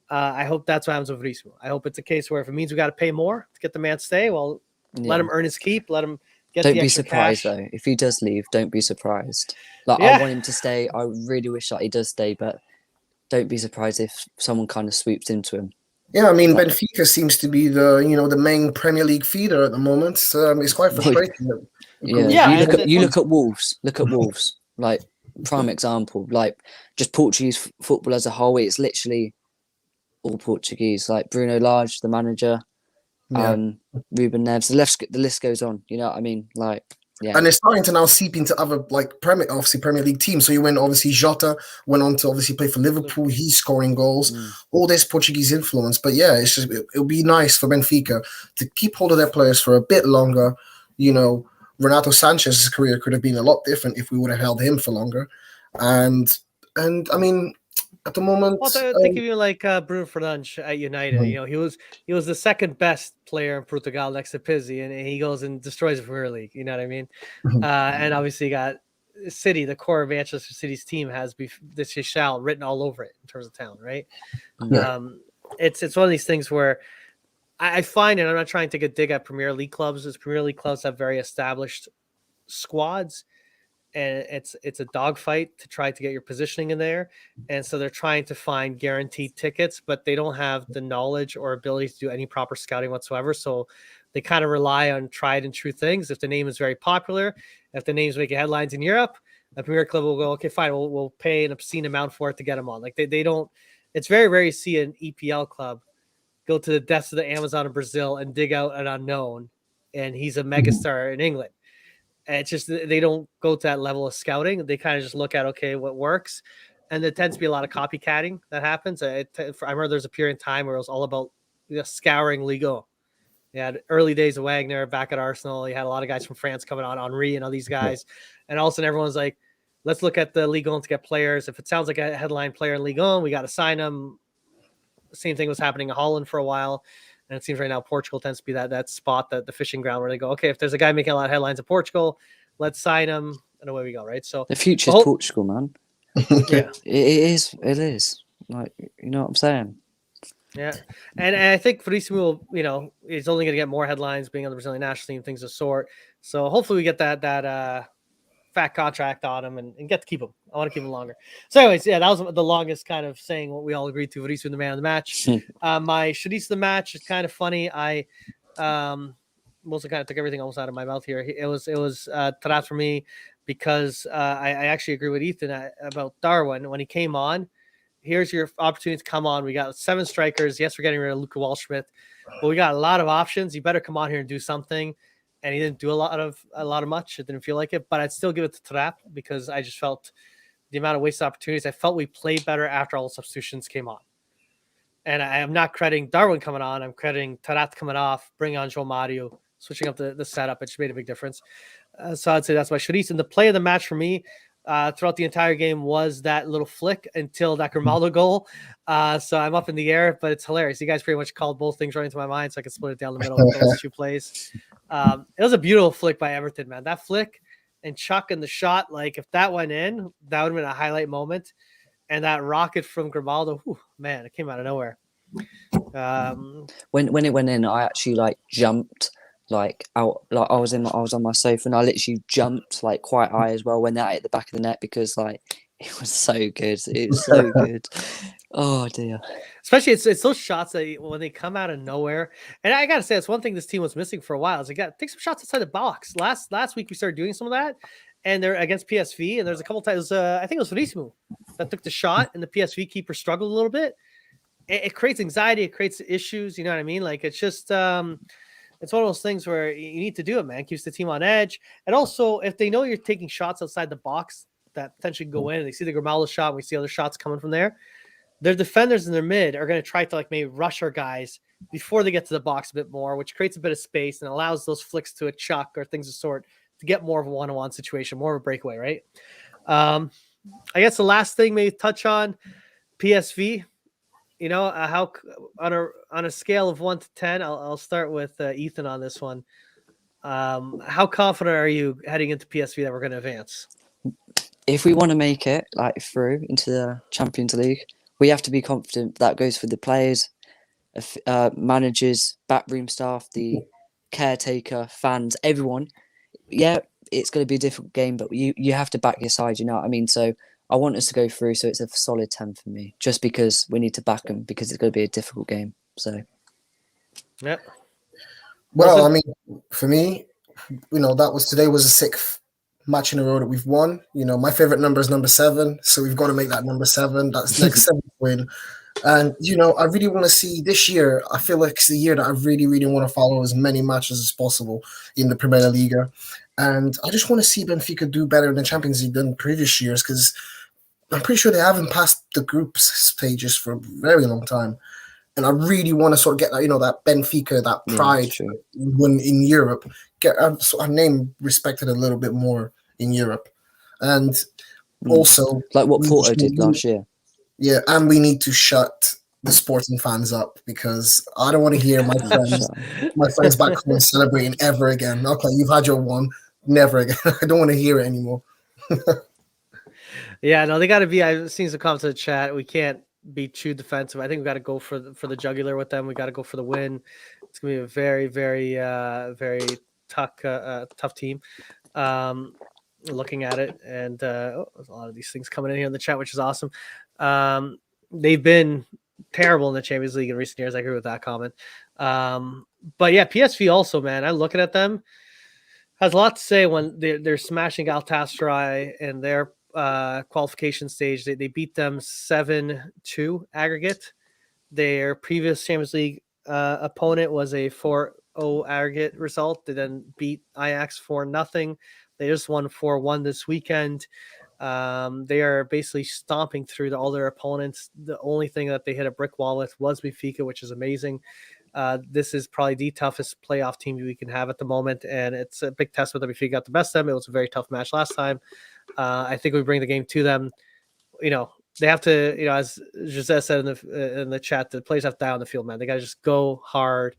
I hope that's what happens with Verismo. I hope it's a case where if it means we got to pay more to get the man to stay, well, let him earn his keep. Let him get Don't the be extra surprised cash. though. If he does leave, don't be surprised. Like Yeah. I want him to stay. I really wish that he does stay, but don't be surprised if someone kind of swoops into him. Yeah, I mean, Benfica seems to be the main Premier League feeder at the moment. It's quite frustrating. You look at Wolves. Look at Wolves. Like prime example. Like just Portuguese football as a whole. It's literally all Portuguese. Like Bruno Lage, the manager, Ruben Neves. The list goes on. You know what I mean? Like. Yeah. And it's starting to now seep into other Premier League teams. So you went obviously Jota went on to obviously play for Liverpool. He's scoring goals. All this Portuguese influence. But yeah, it's just it'll be nice for Benfica to keep hold of their players for a bit longer. You know, Renato Sanchez's career could have been a lot different if we would have held him for longer. And I mean, at the moment, well, think of you like Bruno Fernandes at United. You know, he was the second best player in Portugal next to Pizzi, and he goes and destroys the Premier League. You know what I mean? And obviously, you got City. The core of Manchester City's team has this shall written all over it in terms of talent, right? Yeah. It's one of these things where I find, and I'm not trying to take a dig at Premier League clubs, as Premier League clubs have very established squads. And it's a dogfight to try to get your positioning in there. And so they're trying to find guaranteed tickets, but they don't have the knowledge or ability to do any proper scouting whatsoever. So they kind of rely on tried and true things. If the name is very popular, if the name's making headlines in Europe, a Premier club will go, okay, fine, we'll pay an obscene amount for it to get them on. Like they don't, it's very rare you see an EPL club go to the depths of the Amazon in Brazil and dig out an unknown, and he's a megastar in England. It's just they don't go to that level of scouting. They kind of just look at, okay, what works. And there tends to be a lot of copycatting that happens. I remember there's a period in time where it was all about scouring Ligue. You had early days of Wagner back at Arsenal. You had a lot of guys from France coming on, Henry and all these guys. And all of a sudden everyone's like, let's look at the Ligue 1 to get players. If it sounds like a headline player in Ligue 1, we got to sign them. The same thing was happening in Holland for a while. And it seems right now Portugal tends to be that spot, the fishing ground where they go, okay, if there's a guy making a lot of headlines in Portugal, let's sign him, and away we go, right? So the future's Portugal, man. Yeah, it is. Like, you know what I'm saying? Yeah, and I think Verissimo, is only going to get more headlines being on the Brazilian national team, things of sort. So hopefully we get that fat contract on him and get to keep him. I want to keep him longer. So anyways, yeah, that was the longest kind of saying what we all agreed to. Verissimo, the man of the match. My Shadis of the match is kind of funny. I mostly kind of took everything almost out of my mouth here. It was Tarat for me because I actually agree with Ethan about Darwin when he came on. Here's your opportunity to come on. We got 7 strikers. Yes, we're getting rid of Luca Waldschmidt, but we got a lot of options. You better come on here and do something. And he didn't do a lot of much. It didn't feel like it, but I'd still give it to Trap because I just felt the amount of wasted opportunities. I felt we played better after all the substitutions came on. And I am not crediting Darwin coming on. I'm crediting Tarat coming off, bringing on Joe Mario, switching up the setup. It just made a big difference. So I'd say that's my Shadis. And the play of the match for me throughout the entire game was that little flick until that Grimaldo goal. So I'm up in the air, but it's hilarious. You guys pretty much called both things right into my mind, so I can split it down the middle with those 2 plays. It was a beautiful flick by Everton, man. That flick and Chuck and the shot, like if that went in, that would have been a highlight moment. And that rocket from Grimaldo, man, it came out of nowhere. When it went in, I actually jumped out, I was on my sofa and I literally jumped quite high as well when that hit the back of the net because it was so good. It was so good. Oh dear. Especially it's those shots that when they come out of nowhere. And I gotta say, it's one thing this team was missing for a while. Is they got take some shots outside the box. Last week we started doing some of that, and they're against PSV, and there's a couple times I think it was Verissimo that took the shot, and the PSV keeper struggled a little bit. It creates anxiety, it creates issues. You know what I mean? Like it's just it's one of those things where you need to do it, man. Keeps the team on edge, and also if they know you're taking shots outside the box that potentially go in, and they see the Grimaldo shot, and we see other shots coming from there. Their defenders in their mid are going to try to like maybe rush our guys before they get to the box a bit more, which creates a bit of space and allows those flicks to a Chuck or things of sort to get more of a one-on-one situation, more of a breakaway, right? I guess the last thing maybe touch on PSV. You know, how on a scale of 1 to 10, I'll start with Ethan on this one. How confident are you heading into PSV that we're going to advance? If we want to make it like through into the Champions League, we have to be confident. That goes for the players, managers, backroom staff, the caretaker, fans, everyone. Yeah, it's going to be a difficult game, but you have to back your side. You know what I mean? So I want us to go through. So it's a solid 10 for me, just because we need to back them because it's going to be a difficult game. So, yeah. Well, I mean, for me, today was the sixth match in a row that we've won. My favorite number is number 7, so we've got to make that number 7. That's next 7th win. And I really want to see this year. I feel like it's the year that I really, really want to follow as many matches as possible in the Premier League. And I just want to see Benfica do better in the Champions League than previous years, because I'm pretty sure they haven't passed the group stages for a very long time. And I really want to sort of get that, that Benfica, that pride when in Europe, get our name respected a little bit more in Europe. And also, like what Porto did last year. Yeah, and we need to shut the sporting fans up, because I don't want to hear my friends back home celebrating ever again. Okay, you've had your one, never again. I don't want to hear it anymore. Yeah, no, they got to be. I've seen some comments in the chat. We can't be too defensive. I think we got to go for the jugular with them. We got to go for the win. It's gonna be a very, very, very tough team. Looking at it, and there's a lot of these things coming in here in the chat, which is awesome. They've been terrible in the Champions League in recent years. I agree with that comment. But yeah, PSV also, man, I'm looking at them, has a lot to say when they're smashing Galatasaray in their qualification stage. They beat them 7-2 aggregate. Their previous Champions League opponent was a 4-0 aggregate result. They then beat Ajax 4-0. They just won 4-1 this weekend. They are basically stomping through all their opponents. The only thing that they hit a brick wall with was Benfica, which is amazing. This is probably the toughest playoff team we can have at the moment, and it's a big test whether Benfica got the best of them. It was a very tough match last time. I think we bring the game to them. They have to, as Jose said in the chat, the players have to die on the field, man. They got to just go hard,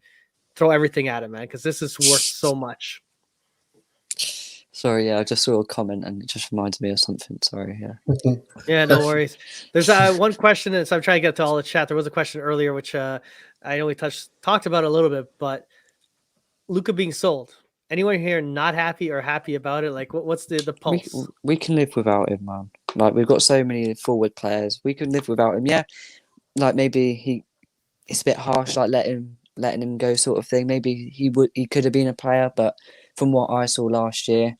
throw everything at it, man, because this is worth so much. Sorry, I just saw a comment and it just reminded me of something. Sorry, Yeah, no worries. There's one question, and so I'm trying to get to all the chat. There was a question earlier, which I know we talked about a little bit, but Luka being sold. Anyone here not happy or happy about it? Like, what's the pulse? We can live without him, man. Like, we've got so many forward players. We can live without him. Yeah, like maybe it's a bit harsh, like letting him go, sort of thing. Maybe he could have been a player, but from what I saw last year,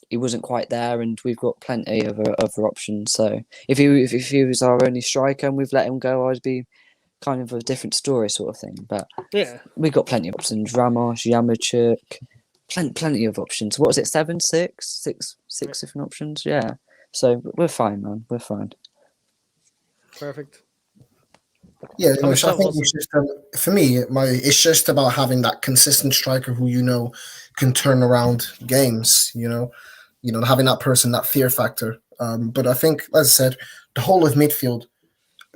he wasn't quite there, and we've got plenty of other options. So if he was our only striker and we've let him go, I'd be kind of a different story, sort of thing. But yeah, we've got plenty of options. Ramos, Yamachuk, plenty of options. What was it? 7, 6 different options. Yeah. So we're fine, man. We're fine. Perfect. Yeah, I think it's just, for me, it's just about having that consistent striker who can turn around games. Having that person, that fear factor. But I think, as I said, the whole of midfield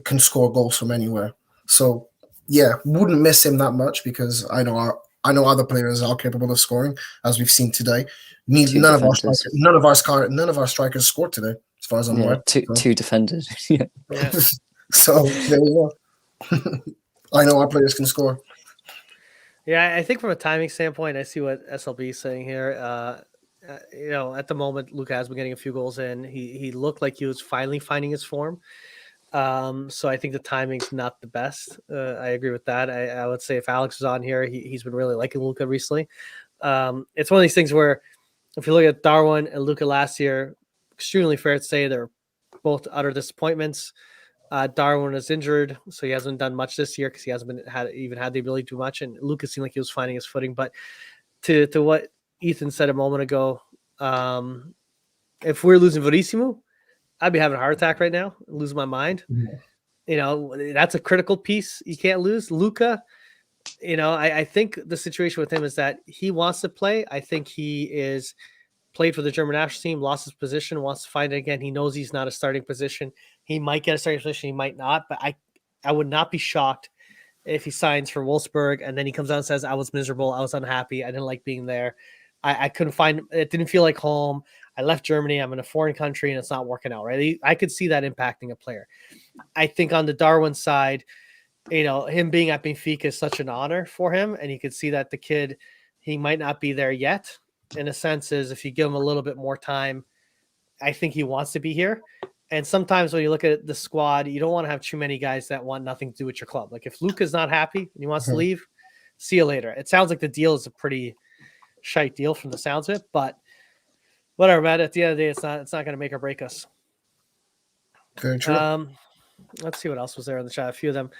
can score goals from anywhere. So yeah, wouldn't miss him that much, because I know other players are capable of scoring, as we've seen today. None of our strikers scored today, as far as I'm aware. Two defenders. Yeah. So there you go. I know our players can score. Yeah, I think from a timing standpoint, I see what SLB is saying here. At the moment, Luka has been getting a few goals in. He looked like he was finally finding his form. So I think the timing's not the best. I agree with that. I would say if Alex was on here, he's been really liking Luka recently. It's one of these things where if you look at Darwin and Luca last year, extremely fair to say they're both utter disappointments. Darwin is injured, so he hasn't done much this year because he hasn't even had the ability to do much. And Luca seemed like he was finding his footing. But to what Ethan said a moment ago, if we're losing Verissimo, I'd be having a heart attack right now, losing my mind. You know, that's a critical piece you can't lose. Luca, you know, I think the situation with him is that he wants to play. I think he is played for the German national team, lost his position, wants to find it again. He knows he's not a starting position. He might get a starting position, he might not, but I would not be shocked if he signs for Wolfsburg and then he comes out and says, I was miserable, I was unhappy, I didn't like being there. I couldn't find it, didn't feel like home. I left Germany, I'm in a foreign country and it's not working out, right? I could see that impacting a player. I think on the Darwin side, you know, him being at Benfica is such an honor for him. And you could see that the kid, he might not be there yet. In a sense, is if you give him a little bit more time, I think he wants to be here. And sometimes when you look at the squad, you don't want to have too many guys that want nothing to do with your club. Like if Luca's not happy and he wants to leave, see you later. It sounds like the deal is a pretty shite deal from the sounds of it, but whatever, man. At the end of the day, it's not going to make or break us. Very true. Let's see what else was there in the chat. A few of them.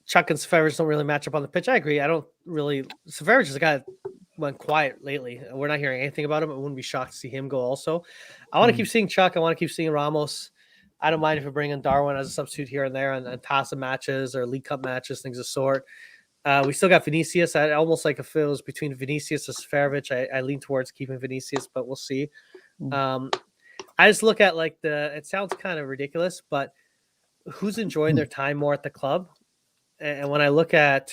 Chuck and Seferovic don't really match up on the pitch. I agree. I don't really. Seferovic is a guy that went quiet lately. We're not hearing anything about him. I wouldn't be shocked to see him go also. I want to keep seeing Chuck. I want to keep seeing Ramos. I don't mind if we bring in Darwin as a substitute here and there and TASA matches or League Cup matches, things of sort. We still got Vinicius. I almost like if it was between Vinicius and Seferovic. I lean towards keeping Vinicius, but we'll see. I just look at like it sounds kind of ridiculous, but who's enjoying their time more at the club? And when I look at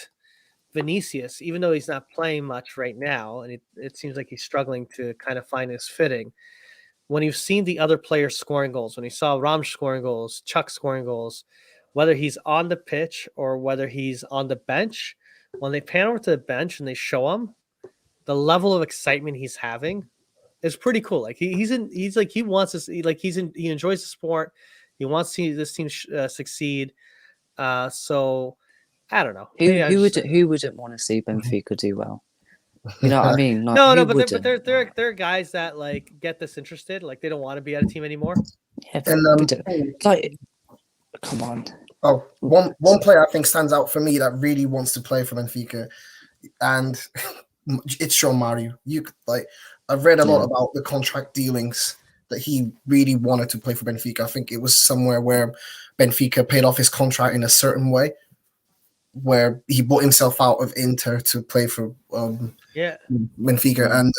Vinicius, even though he's not playing much right now, and it seems like he's struggling to kind of find his fitting, when you've seen the other players scoring goals, when you saw Ram scoring goals, Chuck scoring goals, whether he's on the pitch or whether he's on the bench, when they pan over to the bench and they show him, the level of excitement he's having is pretty cool. Like he wants this, he enjoys the sport. He wants to see this team succeed. So I don't know. Who wouldn't want to see Benfica do well? You know what I mean? Like, no, but there are guys that like get disinterested, like they don't want to be at a team anymore. Yeah, and like, come on. Oh, one player I think stands out for me that really wants to play for Benfica, and it's João Mario. I've read a lot about the contract dealings that he really wanted to play for Benfica. I think it was somewhere where Benfica paid off his contract in a certain way, where he bought himself out of Inter to play for Benfica. And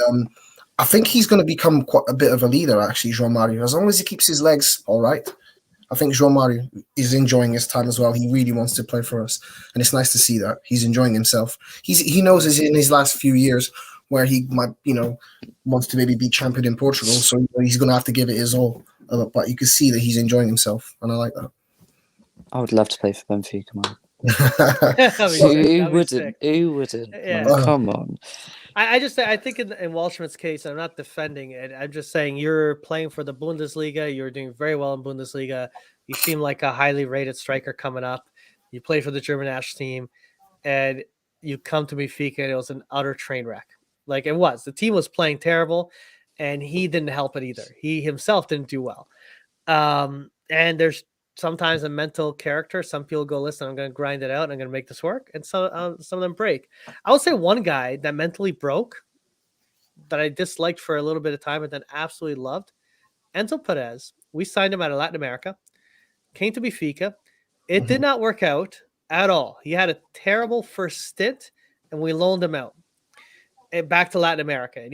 I think he's going to become quite a bit of a leader, actually, João Mario. As long as he keeps his legs all right, I think João Mario is enjoying his time as well. He really wants to play for us. And it's nice to see that. He's enjoying himself. He knows he's in his last few years where he might, wants to maybe be champion in Portugal. So he's going to have to give it his all. But you can see that he's enjoying himself. And I like that. I would love to play for Benfica, man. Who wouldn't? Yeah. Man, come on. I think in Waldschmidt's case, I'm not defending it. I'm just saying you're playing for the Bundesliga. You're doing very well in Bundesliga. You seem like a highly rated striker coming up. You play for the German national team, and you come to Benfica, and it was an utter train wreck. Like it was. The team was playing terrible, and he didn't help it either. He himself didn't do well. And there's sometimes a mental character. Some people go, listen, I'm going to grind it out and I'm going to make this work. And some of them break. I would say one guy that mentally broke that I disliked for a little bit of time and then absolutely loved, Enzo Perez. We signed him out of Latin America, came to Benfica. It did not work out at all. He had a terrible first stint and we loaned him out and back to Latin America. And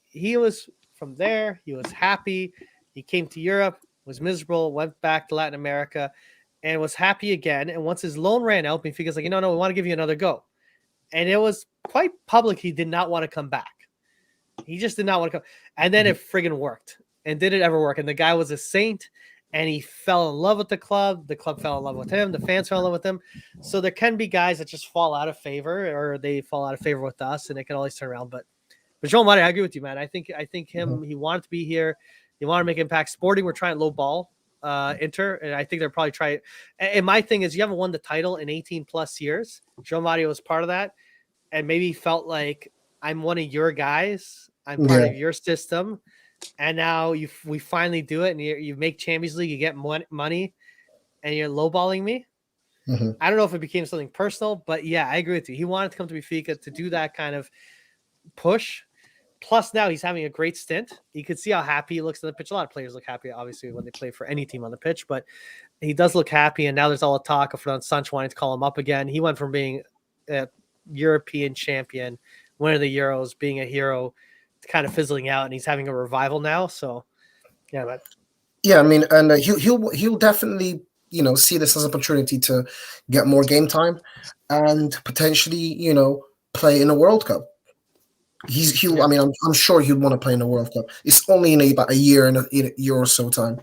he was from there. He was happy. He came to Europe, was miserable, went back to Latin America, and was happy again. And once his loan ran out, Benfica's like, no, we want to give you another go. And it was quite public. He did not want to come back. He just did not want to come. And then it friggin' worked. And did it ever work? And the guy was a saint, and he fell in love with the club. The club fell in love with him. The fans fell in love with him. So there can be guys that just fall out of favor, or they fall out of favor with us, and it can always turn around. But João Mario, I agree with you, man. I think him, he wanted to be here. He wanted to make impact. Sporting, we're trying low ball Inter, and I think they're probably trying. And my thing is, you haven't won the title in 18 plus years. João Mario was part of that, and maybe felt like I'm one of your guys, I'm part of your system, and now we finally do it, and you make Champions League, you get money, and you're lowballing me. Mm-hmm. I don't know if it became something personal, but yeah, I agree with you. He wanted to come to Benfica to do that kind of push. Plus, now he's having a great stint. You can see how happy he looks on the pitch. A lot of players look happy, obviously, when they play for any team on the pitch, but he does look happy. And now there's all the talk of Fernando Sancho wanting to call him up again. He went from being a European champion, winning the Euros, being a hero, to kind of fizzling out, and he's having a revival now. So, yeah, but Yeah, I mean, and he'll definitely see this as an opportunity to get more game time and potentially play in a World Cup. He'll. Yeah. I mean, I'm sure he'd want to play in the World Cup. It's only in about a year and a year or so time.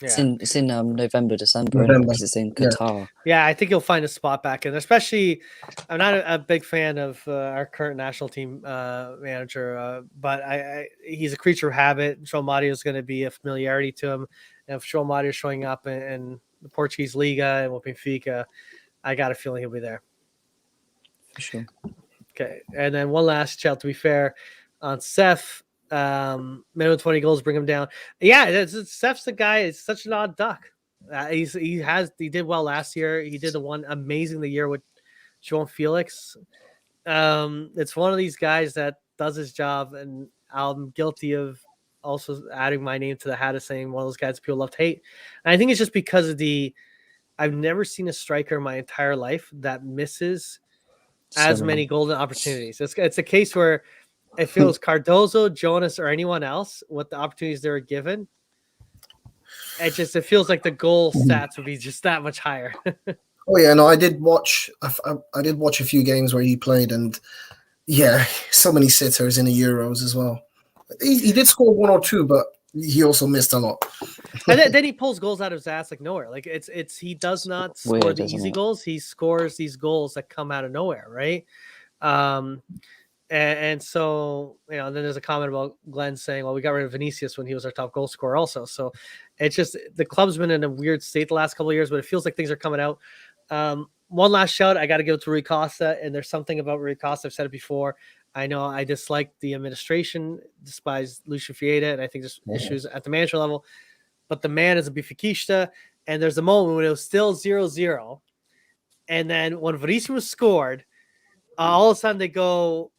yeah. It's in November, December, November. because it's in Yeah. Qatar. Yeah, I think he'll find a spot back in. Especially, I'm not a big fan of our current national team manager, but he's a creature of habit. João Mario is going to be a familiarity to him. And if João Mario is showing up in the Portuguese Liga and with Benfica, I got a feeling he'll be there. For sure. Okay, and then one last shout, to be fair, on Seth. Minimum 20 goals, bring him down. Yeah, Seth's the guy. It's such an odd duck. He did well last year. He did the one amazing the year with João Felix. It's one of these guys that does his job, and I'm guilty of also adding my name to the hat of saying one of those guys people love to hate. And I think it's just because of I've never seen a striker in my entire life that misses as many golden opportunities. It's a case where if it was Cardozo, Jonas, or anyone else, what the opportunities they were given, it feels like the goal stats would be just that much higher. Oh yeah, no, I did watch a few games where he played, and yeah, so many sitters in the Euros as well. He did score one or two, but he also missed a lot. And then he pulls goals out of his ass like nowhere. Like he does not score Weird, the isn't easy it? goals. He scores these goals that come out of nowhere, right? And so, then there's a comment about Glenn saying, well, we got rid of Vinicius when he was our top goal scorer also. So it's just, the club's been in a weird state the last couple of years, but it feels like things are coming out. One last shout, I got to give it to Rui Costa, and there's something about Rui Costa. I've said it before. I know I dislike the administration, despise Lucio Fieta, and I think there's issues at the manager level, but the man is a Benfiquista, and there's a moment when it was still 0-0, and then when Verissimo scored, all of a sudden they go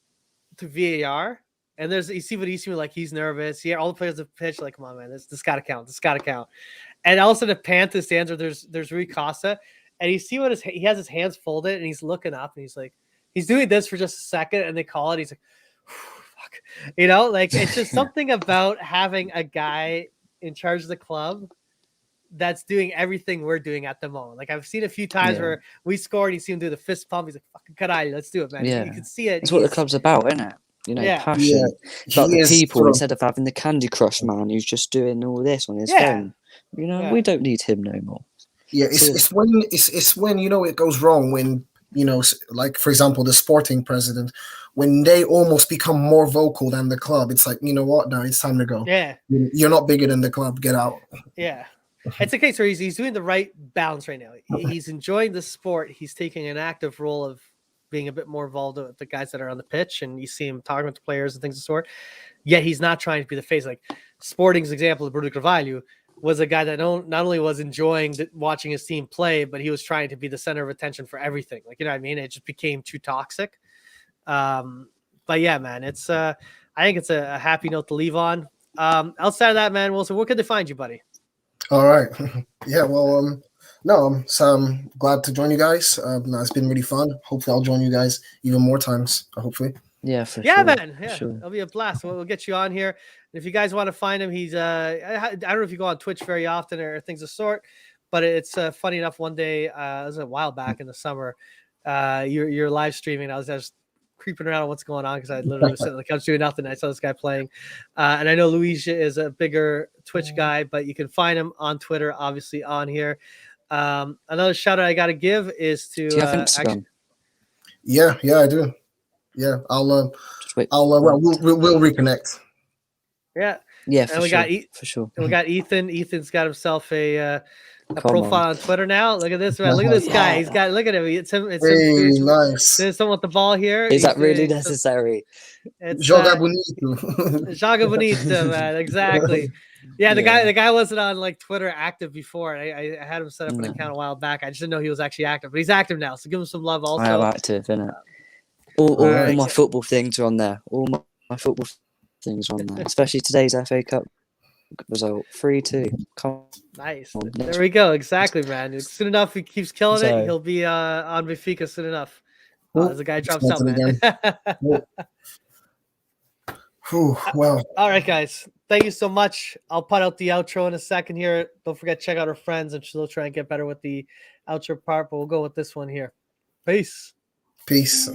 to VAR, and you see Verissimo like he's nervous. Yeah, all the players on the pitch like, come on, man, this gotta count. This gotta count. And all of a sudden, the pan to the stands where there's Rui Costa, and you see he has his hands folded, and he's looking up, and he's like, he's doing this for just a second, and they call it. He's like, fuck, like it's just something about having a guy in charge of the club that's doing everything we're doing at the moment. Like I've seen a few times where we scored, and you see him do the fist pump. He's like, fucking caray, let's do it, man. Yeah. You can see it. That's what the club's about, isn't it? Passion. Yeah. It's like the is people sort of- instead of having the Candy Crush man who's just doing all this on his Yeah. phone. We don't need him no more. Yeah, it's when it goes wrong when like for example the Sporting president, when they almost become more vocal than the club. It's like, you know what, now it's time to go. Yeah. You're not bigger than the club. Get out. Yeah. It's a case where he's doing the right balance right now. He's enjoying the sport. He's taking an active role of being a bit more involved with the guys that are on the pitch, and you see him talking with the players and things of the sort. Yet he's not trying to be the face. Like Sporting's example of Bruno Carvalho was a guy that not only was enjoying watching his team play, but he was trying to be the center of attention for everything. Like, you know what I mean? It just became too toxic. But yeah, man, it's I think it's a happy note to leave on. Outside of that, man, Wilson, where could they find you, buddy? All right. Yeah. Well, no, I'm glad to join you guys. It's been really fun. Hopefully, I'll join you guys even more times. Hopefully. Yeah, for Yeah, sure. man. Yeah, sure. it'll be a blast. We'll get you on here. And if you guys want to find him, he's I don't know if you go on Twitch very often or things of sort, but it's funny enough. One day, it was a while back in the summer, you're live streaming. I was just creeping around on what's going on because I literally was sitting on the couch doing nothing. I saw this guy playing, and I know Luigi is a bigger Twitch guy, but you can find him on Twitter, obviously on here. Another shout out I got to give is to Do you have Instagram? Yeah, I do. Yeah, we'll reconnect. Yeah, Yeah, for and we sure. got for sure. and we got Ethan. Ethan's got himself a A Come profile on. on Twitter now. Look at this man. Look at this guy. He's got. Look at him. It's him. It's him. Hey, Doing nice. someone with the ball here. Is He's that really doing some- necessary? It's Joga bonito. Jaga Bonita, man. Exactly. Yeah, the Yeah. guy wasn't on like Twitter active before. I had him set up an No. account a while back. I just didn't know he was actually active, but he's active now. So give him some love also. I am active, innit? All Alright. my football things are on there. All my football things are on there. Especially today's FA Cup result, 3-2. Come Nice. on, There next we go. Exactly, man. Soon enough, he keeps killing it. So- He'll be on Benfica soon enough. Oh, There's a guy drops it's out, man. Whew, well, All right, guys. Thank you so much. I'll put out the outro in a second here. Don't forget to check out our friends, and she'll try and get better with the outro part, but we'll go with this one here. Peace. peace.